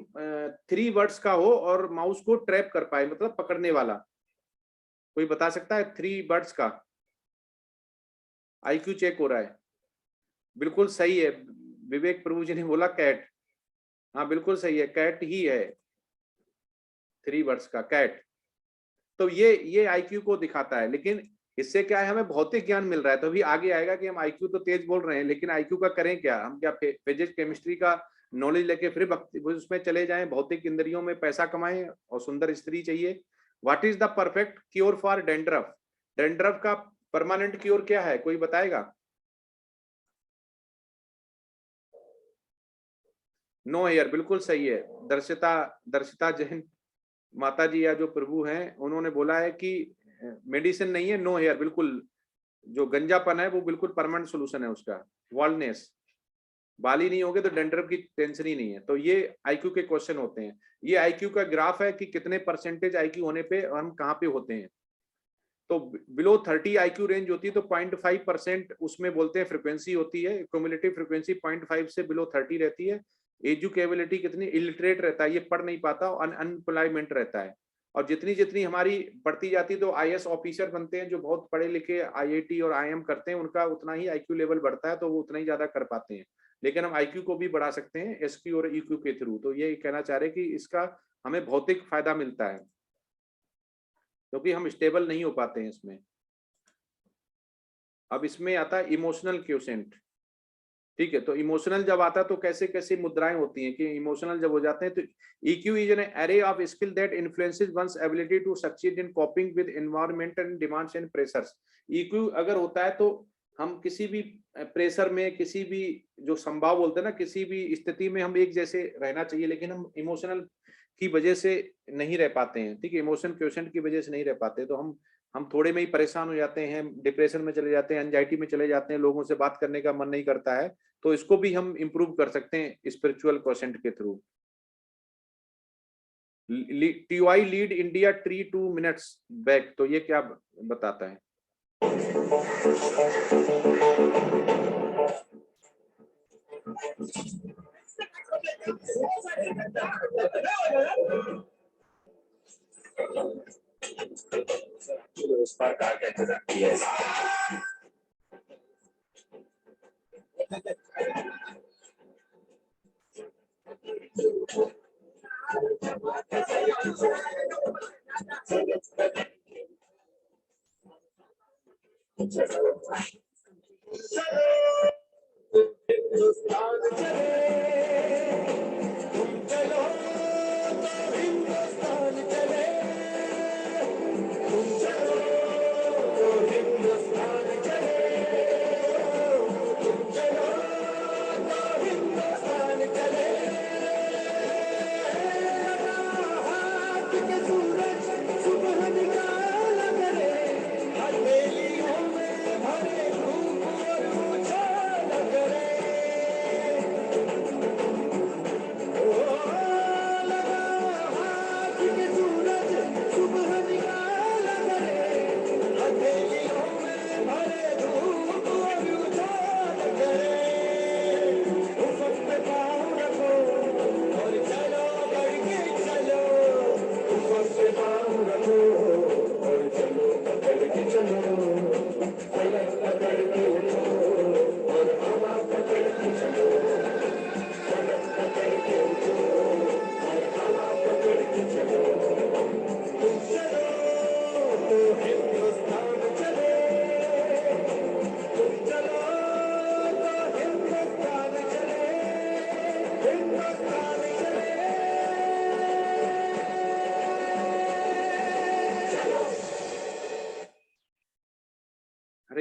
3 वर्ड्स का हो और माउस को ट्रैप कर पाए, मतलब पकड़ने वाला। कोई बता सकता है 3 वर्ड्स का? आईक्यू चेक हो रहा है। बिल्कुल सही है, विवेक प्रभु जी ने बोला कैट। हाँ बिल्कुल सही है, कैट ही है 3 वर्ड्स का, कैट। तो ये आईक्यू को दिखाता है, लेकिन इससे क्या है, हमें भौतिक ज्ञान मिल रहा है। तो अभी आगे आएगा कि हम आईक्यू तो तेज बोल रहे हैं, लेकिन आईक्यू का करें क्या? हम क्या फिजिक्स केमिस्ट्री का नॉलेज लेके फिर उसमें चले जाएं, भौतिक इंद्रियों में पैसा कमाएं और सुंदर स्त्री चाहिए। What is the perfect cure for dandruff? Dandruff का परमानेंट क्योर क्या है, कोई बताएगा? नो हेयर, बिल्कुल सही है। दर्शिता जैन माता जी या जो प्रभु हैं, उन्होंने बोला है कि मेडिसिन नहीं है, नो हेयर। बिल्कुल, जो गंजापन है वो बिल्कुल परमानेंट सोल्यूशन है उसका। वॉलनेस, बाल ही नहीं होगे तो डेंड्रफ की टेंशन ही नहीं है। तो ये आईक्यू के क्वेश्चन होते हैं। ये आईक्यू का ग्राफ है कि कितने परसेंटेज आईक्यू होने पे हम कहाँ पे होते हैं। तो बिलो 30 आईक्यू रेंज होती है तो 0.5% उसमें बोलते हैं फ्रीक्वेंसी होती है। क्यूमुलेटिव फ्रीक्वेंसी 0.5 से बिलो 30 रहती है। एजुकेबिलिटी कितनी, इलिटरेट रहता है, ये पढ़ नहीं पाता, अनएम्प्लॉयमेंट रहता है। और जितनी जितनी हमारी बढ़ती जाती तो आईएएस ऑफिसर बनते हैं, जो बहुत पढ़े लिखे आईआईटी और आईएम करते हैं, उनका उतना ही आईक्यू लेवल बढ़ता है, तो वो उतना ही ज्यादा कर पाते हैं। लेकिन हम आईक्यू को भी बढ़ा सकते हैं एसक्यू और ईक्यू के थ्रू। तो ये कहना चाह रहे हैं कि इसका हमें भौतिक फायदा मिलता है, क्योंकि हम स्टेबल नहीं हो पाते हैं इसमें। अब इसमें आता है इमोशनल क्वोशिएंट। ठीक है, तो इमोशनल जब आता है तो कैसे कैसे मुद्राएं होती हैं कि इमोशनल जब हो जाते हैं तो EQ is an array of skill that influences one's ability to succeed in coping with environment and demands and pressures. EQ अगर होता है तो हम किसी भी प्रेशर में, किसी भी जो संभाव बोलते हैं ना, किसी भी स्थिति में हम एक जैसे रहना चाहिए, लेकिन हम इमोशनल की वजह से नहीं रह पाते हैं। ठीक है, इमोशन क्वोशिएंट की वजह से नहीं रह पाते, तो हम थोड़े में ही परेशान हो जाते हैं, डिप्रेशन में चले जाते हैं, एंजाइटी में चले जाते हैं, लोगों से बात करने का मन नहीं करता है। तो इसको भी हम इंप्रूव कर सकते हैं स्पिरिचुअल क्वोशिएंट के through. TY lead India tree 2 minutes back, तो ये क्या बताता है?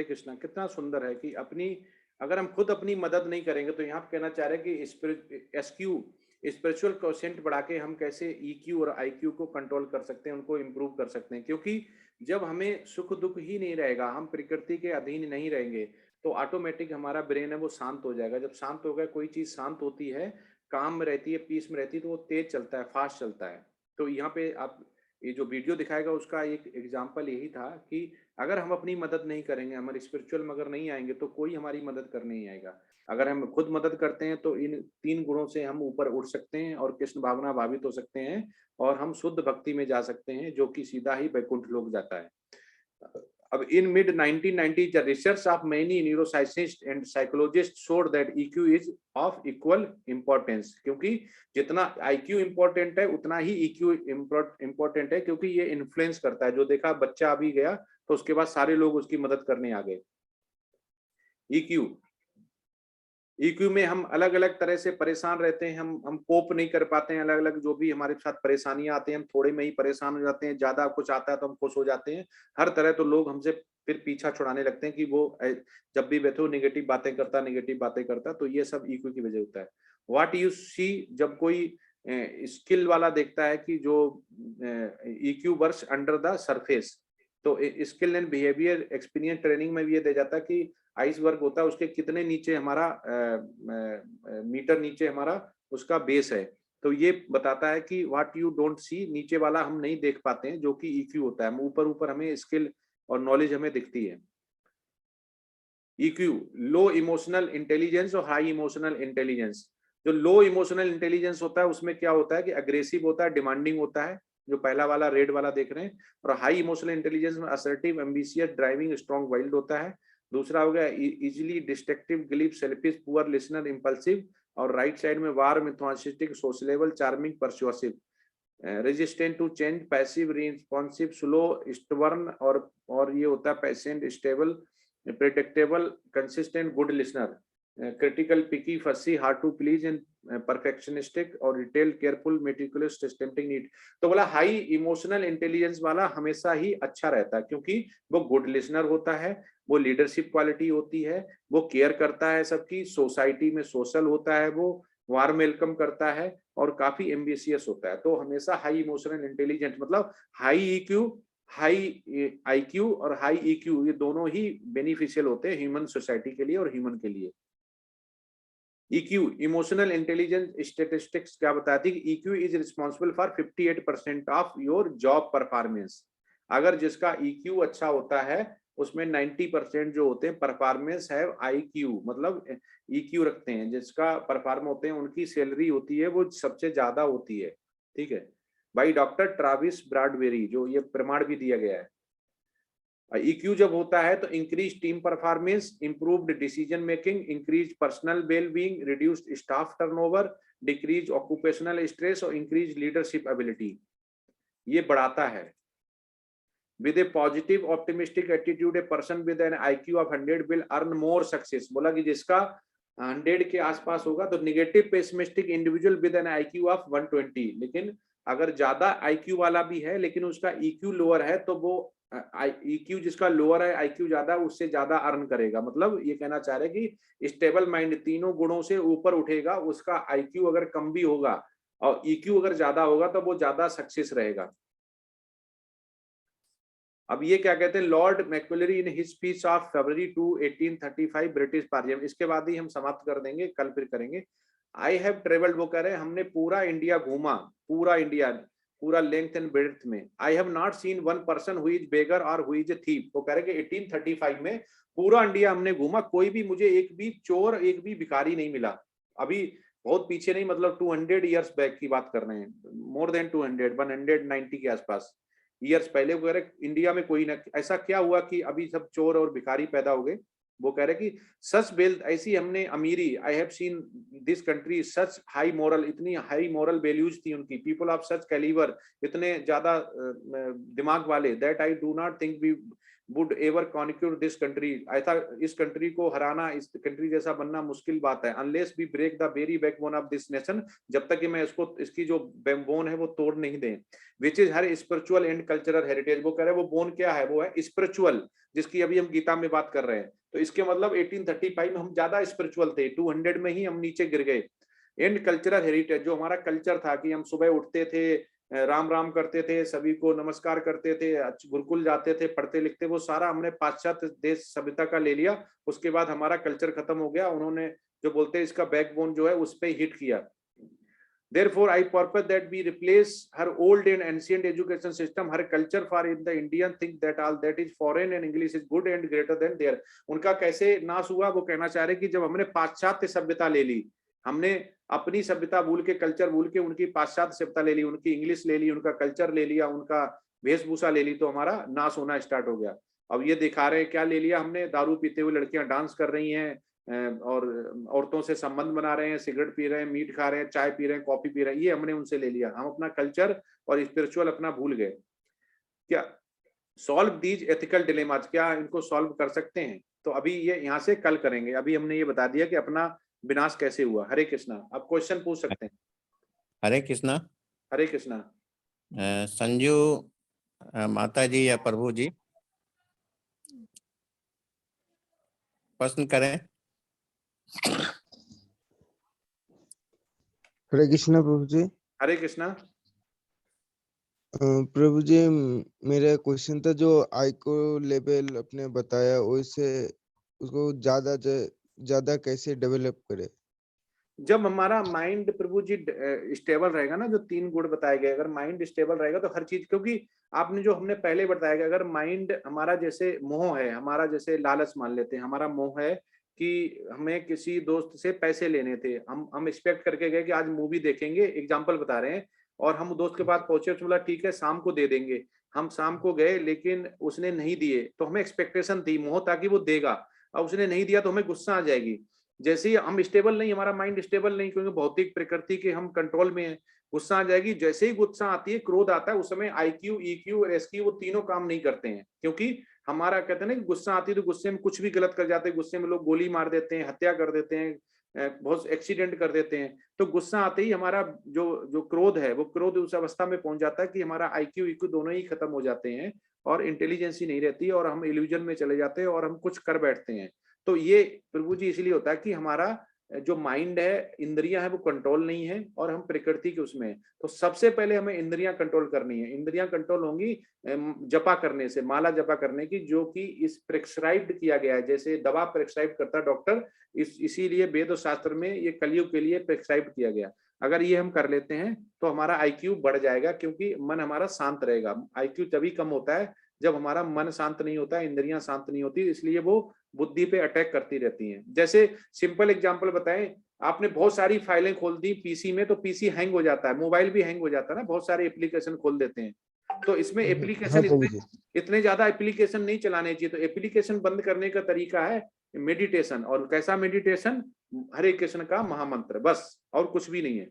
हरे कृष्णा। कितना सुंदर है कि अगर हम खुद अपनी मदद नहीं करेंगे, तो यहाँ पे कहना चाह रहे हैं कि एसक्यू स्पिरिचुअल कोशेंट बढ़ा के हम कैसे ईक्यू और आईक्यू को कंट्रोल कर सकते हैं, उनको इम्प्रूव कर सकते हैं। क्योंकि जब हमें सुख दुख ही नहीं रहेगा, हम प्रकृति के अधीन नहीं रहेंगे, तो ऑटोमेटिक हमारा ब्रेन है वो शांत हो जाएगा। जब शांत हो गया, कोई चीज शांत होती है, काम में रहती है, पीस में रहती है, तो वो तेज चलता है, फास्ट चलता है। तो यहाँ पे आप ये जो वीडियो दिखाएगा उसका एक एग्जाम्पल यही था कि अगर हम अपनी मदद नहीं करेंगे, हमारे स्पिरिचुअल में अगर नहीं आएंगे, तो कोई हमारी मदद करने नहीं आएगा। अगर हम खुद मदद करते हैं तो इन 3 गुणों से हम ऊपर उठ सकते हैं और कृष्ण भावना भावित हो सकते हैं, और हम शुद्ध भक्ति में जा सकते हैं, जो कि सीधा ही वैकुंठ लोक जाता है। अब in mid 1990s, the research of many neuroscientists and psychologists showed that EQ is of equal importance। क्योंकि जितना IQ इम्पोर्टेंट है, उतना ही EQ इम्पोर्टेंट है, क्योंकि ये इन्फ्लुएंस करता है। जो देखा, बच्चा अभी गया तो उसके बाद सारे लोग उसकी मदद करने आ गए। EQ में हम अलग अलग तरह से परेशान रहते हैं, हम कोप नहीं कर पाते हैं, अलग अलग जो भी हमारे साथ परेशानियां आती हैं, हम थोड़े में ही परेशान हो जाते हैं, ज्यादा कुछ आता है तो हम खुश हो जाते हैं, हर तरह। तो लोग हमसे फिर पीछा छुड़ाने लगते हैं कि वो जब भी बैठो नेगेटिव बातें करता। तो ये सब EQ की वजह होता है। व्हाट यू सी, जब कोई स्किल वाला देखता है कि जो EQ works under the surface, तो skill and behaviour experience training में भी ये दे जाता है कि आइसबर्ग होता है, उसके कितने नीचे हमारा मीटर नीचे हमारा उसका बेस है। तो ये बताता है कि व्हाट यू डोंट सी, नीचे वाला हम नहीं देख पाते हैं, जो कि EQ होता है। ऊपर ऊपर हमें स्किल और नॉलेज हमें दिखती है। EQ, लो इमोशनल इंटेलिजेंस और हाई इमोशनल इंटेलिजेंस। जो लो इमोशनल इंटेलिजेंस होता है, उसमें क्या होता है कि अग्रेसिव होता है, डिमांडिंग होता है, जो पहला वाला रेड वाला देख रहे हैं। और हाई इमोशनल इंटेलिजेंस में assertive, ambitious, driving, strong wild होता है। दूसरा हो गया easily destructive, glib, selfish, poor listener, impulsive. और राइट साइड में warm, enthusiastic, sociable, charming, persuasive, resistant to change, passive, responsive, slow, stubborn, और ये होता है patient, stable, predictable, consistent, good listener, critical, picky, fussy, hard to please and perfectionistic, और detail, careful, meticulous, testing need. तो बोला हाई इमोशनल इंटेलिजेंस वाला हमेशा ही अच्छा रहता है, क्योंकि वो गुड लिसनर होता है, वो लीडरशिप क्वालिटी होती है, वो केयर करता है सबकी, सोसाइटी में सोशल होता है, वो वार्म वेलकम करता है, और काफी एम्बिशियस होता है। तो हमेशा हाई इमोशनल इंटेलिजेंट मतलब हाई EQ, हाई IQ और हाई EQ, ये दोनों ही बेनिफिशियल होते हैं ह्यूमन सोसाइटी के लिए और ह्यूमन के लिए। EQ, इमोशनल इंटेलिजेंस स्टैटिस्टिक्स क्या बताती है कि EQ is responsible for 58% of your job performance. अगर जिसका EQ अच्छा होता है, उसमें 90% जो होते हैं परफॉर्मेंस है IQ, मतलब EQ रखते हैं, जिसका परफॉर्म होते हैं, उनकी सैलरी होती है वो सबसे ज्यादा होती है। ठीक है, भाई डॉक्टर ट्राविस ब्रैडबेरी, जो ये प्रमाण भी दिया गया है। EQ जब होता है तो increase team performance, improved decision making, increase personal well being, reduced staff turnover, decrease occupational stress और इंक्रीज लीडरशिप एबिलिटी, ये बढ़ाता है। With a positive optimistic attitude, a person with an IQ of 100 will earn more success। बोला कि जिसका 100 के आसपास होगा, तो negative pessimistic individual with an IQ of 120। लेकिन अगर ज्यादा IQ वाला भी है लेकिन उसका EQ लोअर है, तो वो EQ जिसका लोअर है, IQ ज्यादा, उससे ज्यादा अर्न करेगा। मतलब ये कहना चाह रहे हैं कि स्टेबल माइंड तीनों गुणों से ऊपर उठेगा, उसका IQ अगर कम भी होगा और EQ अगर ज्यादा होगा, तो वो ज्यादा सक्सेस रहेगा। अब ये क्या कहते हैं, lord Macaulay in his speech of February 2, 1835 British Parliament. इसके बाद ही हम समाप्त कर देंगे, कल फिर करेंगे। आई हैव ट्रेवल्ड, वो कह रहे हैं हमने पूरा इंडिया घूमा, पूरा इंडिया, पूरा लेंथ एंड ब्रेड्थ में। I have not seen one person who is beggar और हु इज ए थीफ। वो कह रहे हैं कि 1835 में पूरा इंडिया हमने घूमा, कोई भी मुझे एक भी चोर, एक भी भिखारी नहीं मिला। अभी बहुत पीछे नहीं, मतलब 200 ईयर्स बैक की बात कर रहे हैं, मोर देन 200, 190 के आसपास ईयर्स पहले। वो कह रहे इंडिया में कोई ना, ऐसा क्या हुआ कि अभी सब चोर और भिखारी पैदा हो गए। वो कह रहे कि सच वेल्थ, ऐसी हमने अमीरी, I have seen this country such high moral, इतनी हाई मोरल वैल्यूज थी उनकी, पीपल ऑफ सच कैलिबर, इतने ज्यादा दिमाग वाले, that I do not think would ever conquer this country, ऐसा इस कंट्री को हराना, इस कंट्री जैसा बनना मुश्किल बात है, unless we break the very backbone of this nation, जब तक कि मैं इसको, इसकी जो बैकबोन है वो तोड़ नहीं दें, which is her spiritual and cultural heritage. वो कह रहे हैं वो बोन क्या है, वो है स्पिरिचुअल, जिसकी अभी हम गीता में बात कर रहे हैं। तो इसके मतलब 1835 में हम ज्यादा स्पिरिचुअल थे, 200 में ही हम नीचे गिर गए। एंड कल्चरल हेरिटेज, जो हमारा कल्चर था कि हम सुबह उठते थे, राम राम करते थे, सभी को नमस्कार करते थे, गुरुकुल जाते थे, पढ़ते लिखते, वो सारा हमने पाश्चात्य देश सभ्यता का ले लिया। उसके बाद हमारा कल्चर खत्म हो गया, उन्होंने जो बोलते हैं इसका बैकबोन जो है उस पे हिट किया। Therefore, I purpose that we replace her old and ancient education system, her culture for in the Indian think that all that is foreign and English is good and greater than their। उनका कैसे नाश हुआ, वो कहना चाह रहे कि जब हमने पाश्चात्य सभ्यता ले ली, हमने अपनी सभ्यता भूल के, कल्चर भूल के उनकी पाश्चात्य सभ्यता ले ली, उनकी इंग्लिश ले ली, उनका कल्चर ले लिया, उनका वेशभूषा ले ली, तो हमारा नाश होना स्टार्ट हो गया। अब ये दिखा रहे हैं क्या ले लिया हमने, दारू पीते हुए लड़कियां डांस कर रही हैं, और औरतों से संबंध बना रहे हैं, सिगरेट पी रहे हैं, मीट खा रहे हैं, चाय पी रहे हैं, कॉफी पी रहे हैं, ये हमने उनसे ले लिया। हम अपना कल्चर और स्पिरिचुअल अपना भूल गए। क्या सॉल्व दीज एथिकल डिलेमाज, क्या इनको सॉल्व कर सकते हैं? तो अभी ये यहाँ से कल करेंगे। अभी हमने ये बता दिया कि अपना विनाश कैसे हुआ। हरे कृष्णा, आप क्वेश्चन पूछ सकते हैं। हरे कृष्णा। हरे कृष्णा। संजू माता जी या प्रभु जी प्रश्न करें। हरे कृष्णा प्रभु जी। हरे कृष्णा। प्रभु जी मेरा क्वेश्चन था, जो आईको लेवल अपने बताया वैसे उसको ज्यादा कैसे डेवलप करे? जब हमारा माइंड प्रभु जी स्टेबल रहेगा ना, जो 3 गुण बताए गए, अगर माइंड स्टेबल रहेगा तो हर चीज, क्योंकि आपने जो हमने पहले बताया कि अगर माइंड हमारा जैसे मोह है, हमारा जैसे लालच मान लेते हैं, हमारा मोह है कि हमें किसी दोस्त से पैसे लेने थे, हम एक्सपेक्ट करके गए कि आज मूवी देखेंगे, एग्जाम्पल बता रहे हैं, और हम दोस्त के पास पहुंचे तो बोला ठीक है शाम को दे देंगे। हम शाम को गए लेकिन उसने नहीं दिए, तो हमें एक्सपेक्टेशन थी, मोह था कि वो देगा, अब उसने नहीं दिया तो हमें गुस्सा आ जाएगी। जैसे ही हम स्टेबल नहीं, हमारा माइंड स्टेबल नहीं, क्योंकि भौतिक प्रकृति के हम कंट्रोल में है, गुस्सा आ जाएगी। जैसे ही गुस्सा आती है, क्रोध आता है, उस समय आईक्यू, ईक्यू और एसक्यू वो तीनों काम नहीं करते हैं, क्योंकि हमारा कहते हैं ना कि गुस्सा आती है तो गुस्से में कुछ भी गलत कर जाते हैं, गुस्से में लोग गोली मार देते हैं, हत्या कर देते हैं, बहुत एक्सीडेंट कर देते हैं। तो गुस्सा आते ही हमारा जो जो क्रोध है, वो क्रोध उस अवस्था में पहुंच जाता है कि हमारा आईक्यू ईक्यू दोनों ही खत्म हो जाते हैं, और इंटेलिजेंस ही नहीं रहती, और हम इल्यूजन में चले जाते हैं और हम कुछ कर बैठते हैं। तो ये प्रभु जी इसलिए होता है कि हमारा जो माइंड है, इंद्रियां है, वो कंट्रोल नहीं है, और हम प्रकृति के उसमें है। तो सबसे पहले हमें इंद्रियां कंट्रोल करनी है। इंद्रियां कंट्रोल होंगी जपा करने से, माला जपा करने की, जो कि इस प्रेस्क्राइब्ड किया गया है, जैसे दवा प्रेस्क्राइब करता है डॉक्टर, इसीलिए वेद और शास्त्र में ये कलयुग के लिए प्रेस्क्राइब किया गया। अगर ये हम कर लेते हैं तो हमारा आईक्यू बढ़ जाएगा, क्योंकि मन हमारा शांत रहेगा। आईक्यू तभी कम होता है जब हमारा मन शांत नहीं होता है, इंद्रियां शांत नहीं होती, इसलिए वो बुद्धि पे अटैक करती रहती हैं। जैसे सिंपल एग्जांपल बताएं, आपने बहुत सारी फाइलें खोल दी पीसी में, तो पीसी हैंग हो जाता है, मोबाइल भी हैंग हो जाता है ना, बहुत सारे एप्लीकेशन खोल देते हैं। तो इसमें हाँ एप्लीकेशन प्रभु जी। इतने ज्यादा एप्लीकेशन नहीं चलाने चाहिए। तो एप्लीकेशन बंद करने का तरीका है मेडिटेशन। और कैसा मेडिटेशन? हरे कृष्ण का महामंत्र, बस, और कुछ भी नहीं है।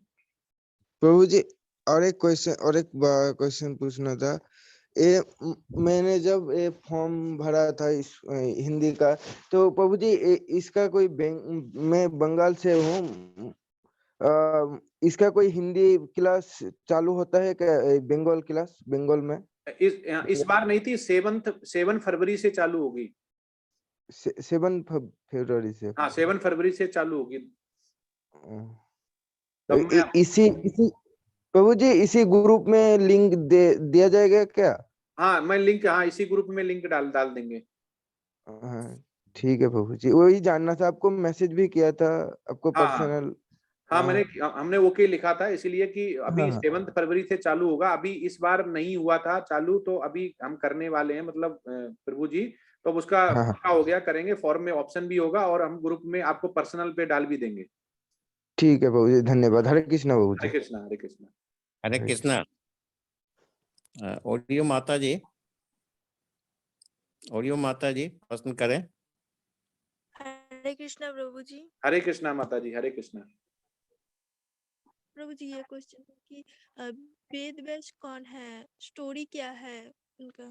प्रभु जी और एक क्वेश्चन पूछना था। मैंने जब ये फॉर्म भरा था इस हिंदी का, तो प्रभु जी इसका कोई मैं बंगाल से हूँ, इसका कोई हिंदी क्लास चालू होता है क्या? बंगाल क्लास बंगाल में इस बार नहीं थी, 7 फरवरी से चालू होगी। 7 फरवरी से? हाँ, 7 फरवरी से चालू होगी। तो तब मैं इसी प्रभु जी इसी ग्रुप में लिंक दिया जाएगा क्या? हाँ, मैं लिंक, हाँ, इसी ग्रुप में लिंक डाल देंगे। हाँ ठीक है प्रभु जी, वही जानना था। आपको मैसेज भी किया था, आपको हाँ पर्सनल। हाँ, हमने ओके लिखा था, इसलिए कि अभी हाँ 7 फरवरी से चालू होगा। अभी इस बार नहीं हुआ था चालू, तो अभी हम करने वाले हैं, मतलब प्रभु जी, तो अब उसका हाँ हाँ पक्का हो गया, करेंगे। फॉर्म में ऑप्शन भी होगा, और हम ग्रुप में आपको पर्सनल पे डाल भी देंगे। ठीक है प्रभु जी, धन्यवाद। हरे कृष्णा प्रभु हरे जी। कृष्णा। हरे कृष्णा। हरे हरे कृष्णा। ऑडियो माता जी, ऑडियो माता जी प्रश्न करें। हरे कृष्णा प्रभु जी। हरे कृष्णा माता जी। हरे कृष्णा। प्रभु जी ये क्वेश्चन है कि वेद व्यास कौन है, स्टोरी क्या है उनका?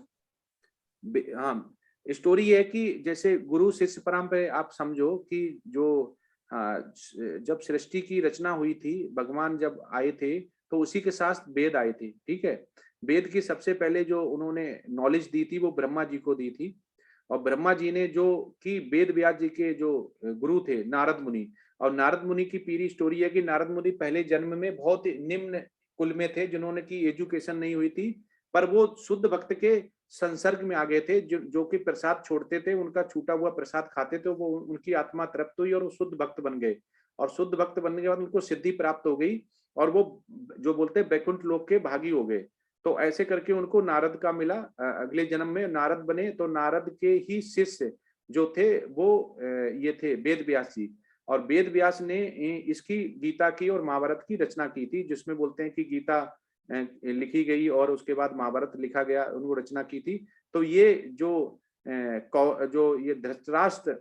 हाँ, स्टोरी है कि जैसे गुरु शिष्य परंपरा पे आप समझो कि जो जब सृष्टि की रचना हुई थी, भगवान जब आए थे तो उसी के साथ वेद आए थे, ठीक है। वेद की सबसे पहले जो उन्होंने नॉलेज दी थी वो ब्रह्मा जी को दी थी, और ब्रह्मा जी ने जो कि वेद व्यास जी के जो गुरु थे नारद मुनि, और नारद मुनि की पूरी स्टोरी है कि नारद मुनि पहले जन्म में बहुत ही निम्न कुल में थे, जिन्होंने की एजुकेशन नहीं हुई थी, पर वो शुद्ध भक्त के संसर्ग में आ गए थे, जो कि प्रसाद छोड़ते थे, उनका छूटा हुआ प्रसाद खाते थे, वो उनकी आत्मा तृप्त हुई और वो शुद्ध भक्त बन गए, और शुद्ध भक्त बनने के बाद उनको सिद्धि प्राप्त हो गई, और वो जो बोलते हैं बैकुंठ लोक के भागी हो गए। तो ऐसे करके उनको नारद का मिला, अगले जन्म में नारद बने, तो नारद के ही शिष्य जो थे वो ये थे वेद व्यास जी, और वेद व्यास ने इसकी गीता की और महाभारत की रचना की थी, जिसमें बोलते हैं कि गीता लिखी गई और उसके बाद महाभारत लिखा गया, उनको रचना की थी। तो ये जो ये धृतराष्ट्र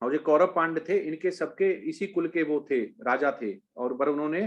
और ये कौरव पांड्य थे, इनके सबके इसी कुल के वो थे, राजा थे, और पर उन्होंने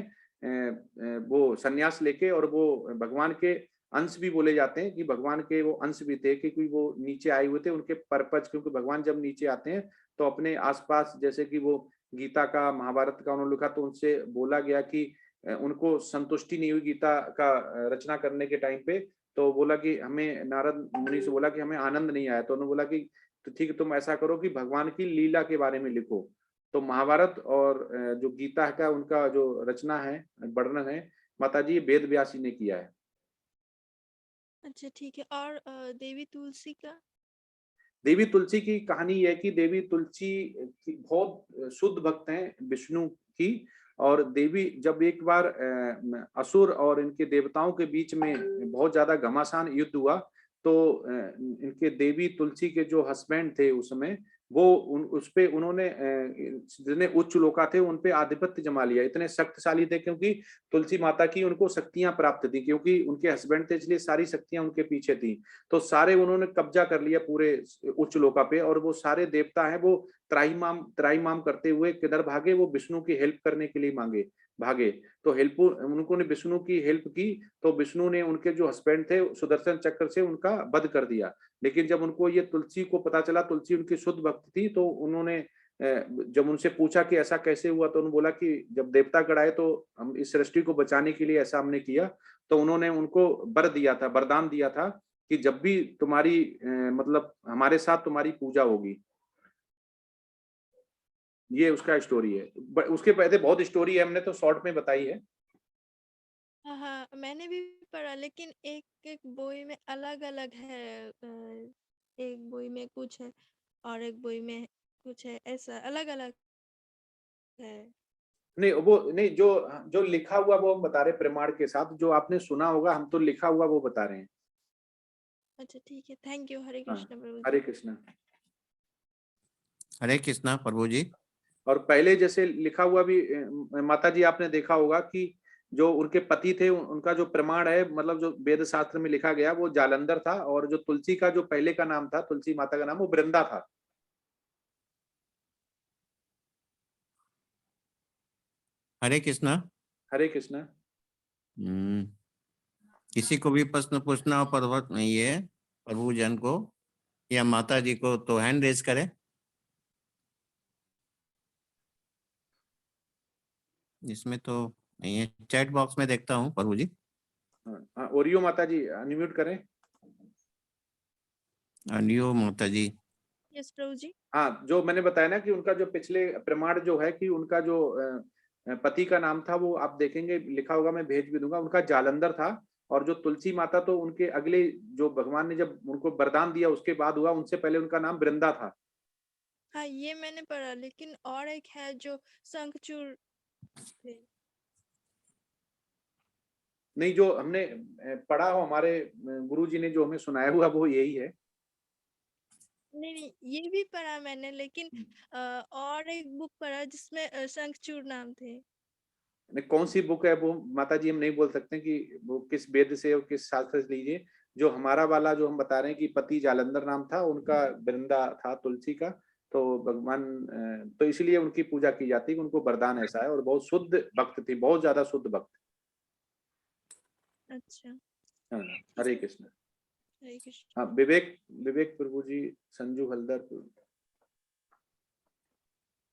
वो संन्यास लेके, और वो भगवान के अंश भी बोले जाते हैं कि भगवान के वो अंश भी थे, क्योंकि वो नीचे आए हुए थे उनके पर्पज, क्योंकि भगवान जब नीचे आते हैं तो अपने आसपास, जैसे कि वो गीता का महाभारत का उन्होंने लिखा, तो उनसे बोला गया कि उनको संतुष्टि नहीं हुई गीता का रचना करने के टाइम पे, तो बोला कि हमें, नारद मुनि से बोला कि हमें आनंद नहीं आया, तो उन्होंने बोला कि तो ठीक है, तुम ऐसा करो कि भगवान की लीला के बारे में लिखो। तो महाभारत और जो गीता का उनका जो रचना है, वर्णन है, माताजी वेद व्यास जी ने किया है। अच्छा ठीक है। और देवी तुलसी का? देवी तुलसी की कहानी यह है कि देवी तुलसी बहुत शुद्ध भक्त हैं विष्णु की, और देवी जब एक बार असुर और इनके देवताओं के बीच में बहुत ज्यादा घमासान युद्ध हुआ, तो इनके देवी तुलसी के जो हस्बैंड थे उस समय, वो उस पे उन्होंने जितने उच्च लोका थे उन पे आधिपत्य जमा लिया, इतने शक्तिशाली थे, क्योंकि तुलसी माता की उनको शक्तियां प्राप्त थी, क्योंकि उनके हस्बैंड थे, इसलिए सारी शक्तियां उनके पीछे थी। तो सारे उन्होंने कब्जा कर लिया पूरे उच्च लोका पे, और वो सारे देवता हैं वो त्राहिमाम करते हुए किधर भागे, वो विष्णु की हेल्प करने के लिए भागे। तो हेल्प उनको ने विष्णु की हेल्प की, तो विष्णु ने उनके जो हस्बैंड थे सुदर्शन चक्र से उनका वध कर दिया। लेकिन जब उनको ये तुलसी को पता चला, तुलसी उनकी शुद्ध भक्त थी, तो उन्होंने जब उनसे पूछा कि ऐसा कैसे हुआ, तो उन्होंने बोला कि जब देवता गण आए तो हम इस सृष्टि को बचाने के लिए ऐसा हमने किया। तो उन्होंने उनको वरदान दिया था कि जब भी तुम्हारी मतलब हमारे साथ तुम्हारी पूजा होगी। ये उसका स्टोरी है। उसके पहले बहुत स्टोरी है, हमने तो शॉर्ट में बताई है। हाँ हाँ, मैंने भी पढ़ा, लेकिन एक एक बोई में अलग अलग है। एक बोई में कुछ है और एक बोई में कुछ है, ऐसा अलग अलग है। नहीं वो नहीं, जो जो लिखा हुआ वो हम बता रहे प्रमाण के साथ, जो आपने सुना होगा, हम तो लिखा हुआ वो बता रहे हैं। अच्छा ठीक है, थैंक यू। हरे हाँ, कृष्ण प्रभु हरे जी। कृष्णा। हरे कृष्णा प्रभु जी। और पहले जैसे लिखा हुआ भी माता जी आपने देखा होगा कि जो उनके पति थे उनका जो प्रमाण है, मतलब जो वेद शास्त्र में लिखा गया वो जालंधर था, और जो तुलसी का जो पहले का नाम था, तुलसी माता का नाम वो वृंदा था। हरे कृष्णा। हरे कृष्णा। हम्म, किसी को भी प्रश्न पूछना हो पर्वत में ये प्रभु जन को या माता जी को, तो हैंड रेज करें। इसमें तो नहीं है, चैट बॉक्स में देखता हूँ प्रभु जी। हाँ, ओरियो माता जी अनम्यूट करें। अनियो माता जी। यस प्रभु जी। हाँ, जो मैंने बताया ना कि उनका जो पिछले प्रमाण जो है कि उनका जो पति का नाम था, वो आप देखेंगे लिखा होगा, मैं भेज भी दूंगा, उनका जालंधर था। और जो तुलसी माता, तो उनके अगले जो भगवान ने जब उनको वरदान दिया उसके बाद हुआ, उनसे पहले उनका नाम वृंदा था। हाँ ये मैंने पढ़ा, लेकिन और एक है जो शंखचूड़ थे। नहीं, जो हमने पढ़ा हो, हमारे गुरु जी ने जो हमें सुनाया हुआ वो यही है। नहीं नहीं, ये भी पढ़ा मैंने, लेकिन और एक बुक पढ़ा जिसमें शंखचूड़ नाम थे। नहीं, कौन सी बुक है वो माता जी, हम नहीं बोल सकते कि वो किस वेद से और किस शास्त्र से लीजिए। जो हमारा वाला जो हम बता रहे हैं कि पति जालंधर नाम था उनका, वृंदा था तुलसी का। तो भगवान तो इसलिए उनकी पूजा की जाती है कि उनको वरदान ऐसा है, और बहुत शुद्ध भक्त थी, बहुत ज्यादा शुद्ध भक्त। अच्छा। हाँ, हरे कृष्ण। हरे कृष्ण। हाँ, विवेक विवेक प्रभु जी, संजू हल्दर।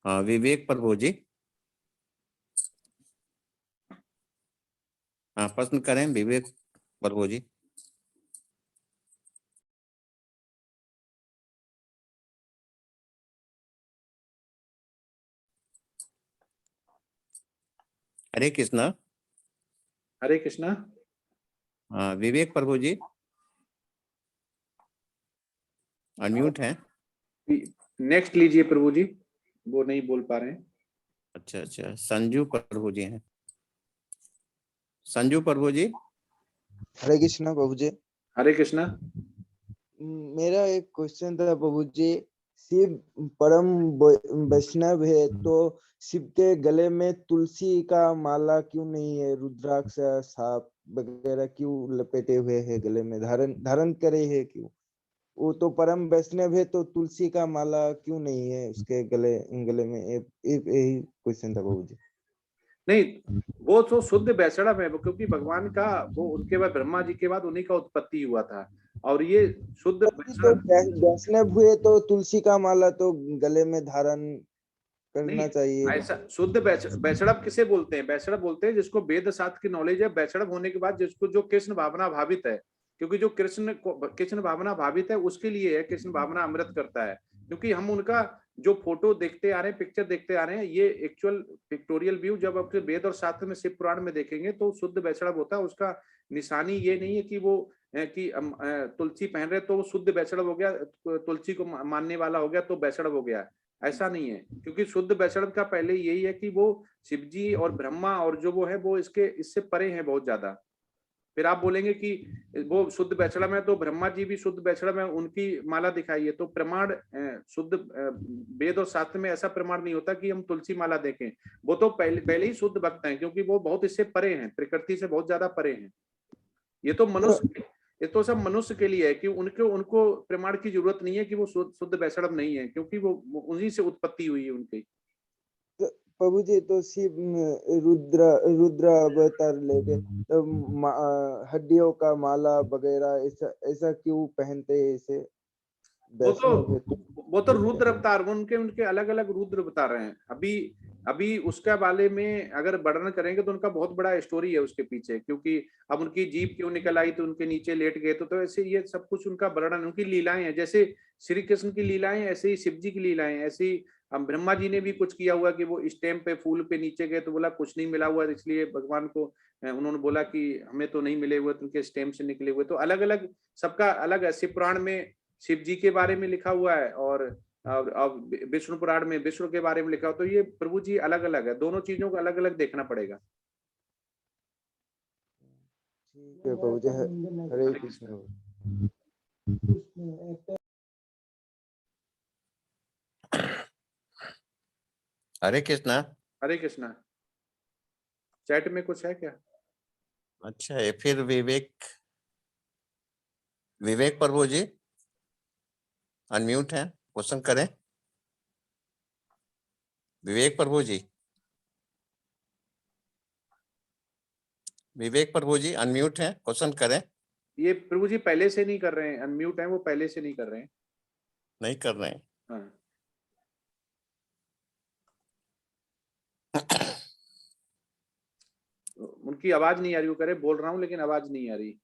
हाँ, विवेक प्रभु जी। हाँ, प्रश्न करें विवेक प्रभु जी। हरे कृष्णा। हरे कृष्णा। हाँ, विवेक प्रभु जी अनम्यूट है। नेक्स्ट लीजिए प्रभु जी, वो नहीं बोल पा रहे हैं। अच्छा अच्छा, संजू प्रभु जी हैं। संजू प्रभु जी। हरे कृष्णा प्रभु जी। हरे कृष्णा। मेरा एक क्वेश्चन था प्रभु जी, शिव परम वैष्णव है तो शिव के गले में तुलसी का माला क्यों नहीं है? रुद्राक्ष सांप वगैरह क्यों लपेटे हुए है गले में, धारण करे है क्यों? वो तो परम वैष्णव है तो तुलसी का माला क्यों नहीं है उसके गले में? यही क्वेश्चन था प्रभु जी। नहीं, वो तो शुद्ध वैष्णव है, क्योंकि भगवान का वो उनके बाद ब्रह्मा जी के बाद उन्हीं का उत्पत्ति हुआ था, और ये शुद्ध तो वैष्णव। वैष्णव हुए तो तुलसी का माला तो गले में धारण नहीं, करना चाहिए। ऐसा शुद्ध वैष्णव किसे बोलते हैं? वैष्णव बोलते हैं जिसको वेद शास्त्र की नॉलेज है, वैष्णव होने के बाद जिसको जो कृष्ण भावना भावित है, क्योंकि जो कृष्ण भावना भावित है उसके लिए है कृष्ण भावना अमृत करता है। क्योंकि हम उनका जो फोटो देखते आ रहे हैं, पिक्चर देखते आ रहे हैं, ये एक्चुअल पिक्टोरियल व्यू जब आपके वेद और शास्त्र में शिव पुराण में देखेंगे तो शुद्ध वैष्णव होता है। उसका निशानी ये नहीं है कि वो कि तुलसी पहन रहे तो वो शुद्ध वैष्णव हो गया, तुलसी को मानने वाला हो गया तो वैष्णव हो गया, ऐसा नहीं है। क्योंकि शुद्ध वैष्णव का पहले यही है कि वो शिव जी और ब्रह्मा और जो वो है वो इससे परे हैं बहुत ज्यादा। फिर आप बोलेंगे कि वो शुद्ध वैष्णव है तो ब्रह्मा जी भी शुद्ध वैष्णव है, उनकी माला दिखाइए, तो प्रमाण शुद्ध वेद और शास्त्र में ऐसा प्रमाण नहीं होता कि हम तुलसी माला देखें। वो तो पहले ही शुद्ध भक्त हैं, क्योंकि वो बहुत इससे परे हैं, प्रकृति से बहुत ज्यादा परे हैं। ये तो सब मनुष्य के लिए है कि उनको उनको प्रमाण की जरूरत नहीं है कि वो शुद्ध वैष्णव नहीं है, क्योंकि वो उन्हीं से उत्पत्ति हुई है उनकी। तो प्रभु जी तो शिव रुद्र अवतार लेके तो हड्डियों का माला वगैरह ऐसा ऐसा क्यों पहनते हैं? इसे वो तो वैष्णव है तो वो तो रुद्र अवतार, उनके उनके अलग अलग रुद्र बता रहे हैं। अभी अभी उसके बारे में अगर वर्णन करेंगे तो उनका बहुत बड़ा स्टोरी है उसके पीछे, क्योंकि अब उनकी जीभ क्यों निकल आई तो उनके नीचे लेट गए, तो ऐसे ये सब कुछ उनका वर्णन, उनकी लीलाएं हैं। जैसे श्री कृष्ण की लीलाएं ऐसे ही शिव जी की लीलाएं, ऐसे ही हम ब्रह्मा जी ने भी कुछ किया हुआ कि वो स्टेम पे फूल पे नीचे गए तो बोला कुछ नहीं मिला हुआ, इसलिए भगवान को उन्होंने बोला कि हमें तो नहीं मिले हुए, तो उनके स्टेम से निकले हुए। तो अलग अलग सबका अलग है। शिव पुराण में शिव जी के बारे में लिखा हुआ है, और विष्णु पुराण में विष्णु के बारे में लिखा हुआ। तो ये प्रभु जी अलग अलग है, दोनों चीजों को अलग अलग देखना पड़ेगा। ठीक है प्रभु जी। हरे कृष्ण। हरे कृष्णा। हरे कृष्णा। चैट में कुछ है क्या? अच्छा है, फिर विवेक प्रभु जी अनम्यूट है, क्वेश्चन करें। विवेक प्रभु जी, विवेक प्रभु जी अनम्यूट है, क्वेश्चन करें। ये प्रभु जी पहले से नहीं कर रहे हैं, अनम्यूट है वो, पहले से नहीं कर रहे हैं। नहीं कर रहे हैं। हाँ। उनकी आवाज नहीं आ रही, वो करे बोल रहा हूँ लेकिन आवाज नहीं आ रही।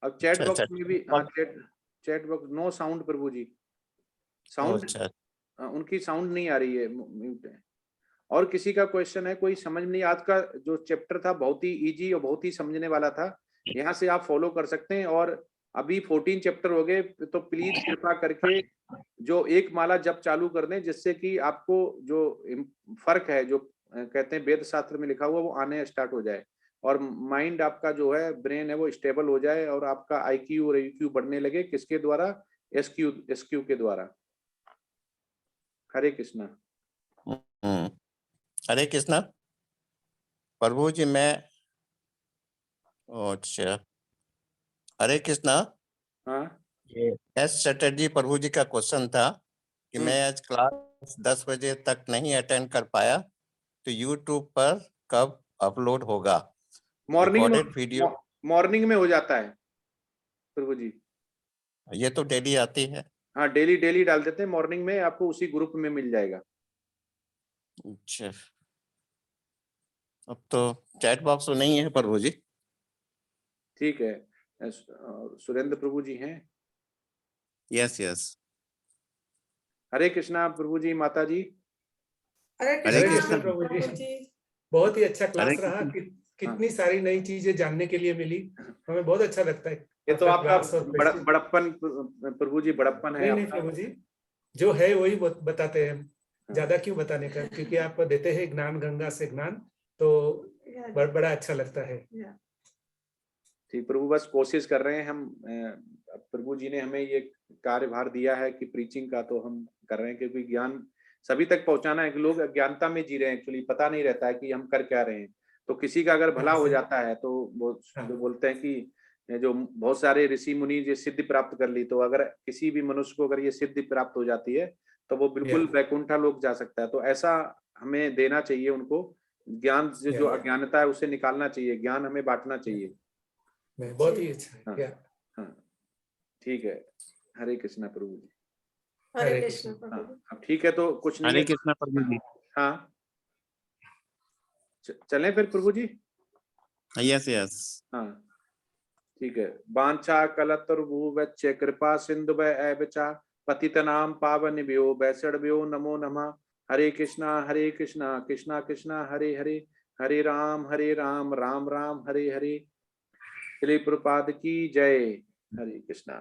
अब चैट अच्छा बॉक्स में भी, हाँ, अच्छा। चैट बॉक्स नो साउंड प्रभु जी, साउंड अच्छा उनकी साउंड नहीं आ रही है, म्यूट है। और किसी का क्वेश्चन है, कोई समझ नहीं, आज का जो चैप्टर था बहुत ही इजी और बहुत ही समझने वाला था, यहाँ से आप फॉलो कर सकते हैं। और अभी 14 चैप्टर हो गए, तो प्लीज कृपा करके जो एक माला जब चालू कर दें, जिससे कि आपको जो फर्क है, जो कहते हैं वेद शास्त्र में लिखा हुआ, वो आने स्टार्ट हो जाए, और माइंड आपका जो है, ब्रेन है, वो स्टेबल हो जाए, और आपका IQ और EQ बढ़ने लगे। किसके द्वारा? SQ के द्वारा। हरे कृष्णा। हरे कृष्णा प्रभु जी। मैं अच्छा, हरे कृष्णा। हाँ। एस चटर्जी प्रभु जी का क्वेश्चन था कि मैं आज क्लास 10 बजे तक नहीं अटेंड कर पाया, तो यूट्यूब पर कब अपलोड होगा? Morning recorded video. मॉर्निंग में हो जाता है प्रभु जी। ये तो डेली आती है। हाँ, डेली डेली डाल देते हैं, मॉर्निंग में आपको उसी ग्रुप में मिल जाएगा। अच्छा, अब तो चैट बॉक्स में नहीं है प्रभु जी। ठीक है। सुरेंद्र प्रभु जी हैं। Yes yes. हरे कृष्णा प्रभु जी, माता जी। हरे हरे कृष्णा कृष्ण प्रभु जी। बहुत ही अच्छा हरे क्लास रहा कृष्ण। कि कितनी सारी नई चीजें जानने के लिए मिली। हमें बहुत अच्छा लगता है ये तो आपका क्लास और क्वेश्चन। बड़प्पन प्रभु जी, बड़प्पन है नहीं आपका। प्रभु जी, जो है वही बताते हैं, ज्यादा क्यों बताने का, क्योंकि आप देते हैं ज्ञान गंगा से ज्ञान, तो बड़ा अच्छा लगता है। ठीक प्रभु, बस कोशिश कर रहे हैं हम। प्रभु जी ने हमें ये कार्यभार दिया है कि प्रीचिंग का, तो हम कर रहे हैं, क्योंकि ज्ञान सभी तक पहुंचाना है। कि लोग अज्ञानता में जी रहे हैं, एक्चुअली पता नहीं रहता है कि हम कर क्या रहे हैं। तो किसी का अगर भला हो जाता है तो वो जो बोलते हैं कि जो बहुत सारे ऋषि मुनि जो सिद्धि प्राप्त कर ली, तो अगर किसी भी मनुष्य को अगर ये सिद्धि प्राप्त हो जाती है तो वो बिल्कुल वैकुंठा लोक जा सकता है। तो ऐसा हमें देना चाहिए उनको ज्ञान, जो अज्ञानता है उसे निकालना चाहिए, ज्ञान हमें बांटना चाहिए। बहुत ही अच्छा है। हाँ, ठीक है। हरे कृष्णा प्रभु जी। हरे कृष्ण। अब ठीक है, तो कुछ नहीं हरे है। कृष्ण प्रभु जी। हाँ, चलें फिर प्रभु जी। Yes yes. हाँ, ठीक है। वांछा कलतरुभुवच्च कृपा सिंधु वैवचा पतितनाम पावनेभ्यो वैष्णवेभ्यो नमो नमः। हरे कृष्णा कृष्णा कृष्णा हरे हरे, हरे राम राम राम हरे हरे। श्री प्रभुपाद की जय। हरे कृष्णा।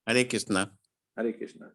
हरे कृष्णा। हरे कृष्णा।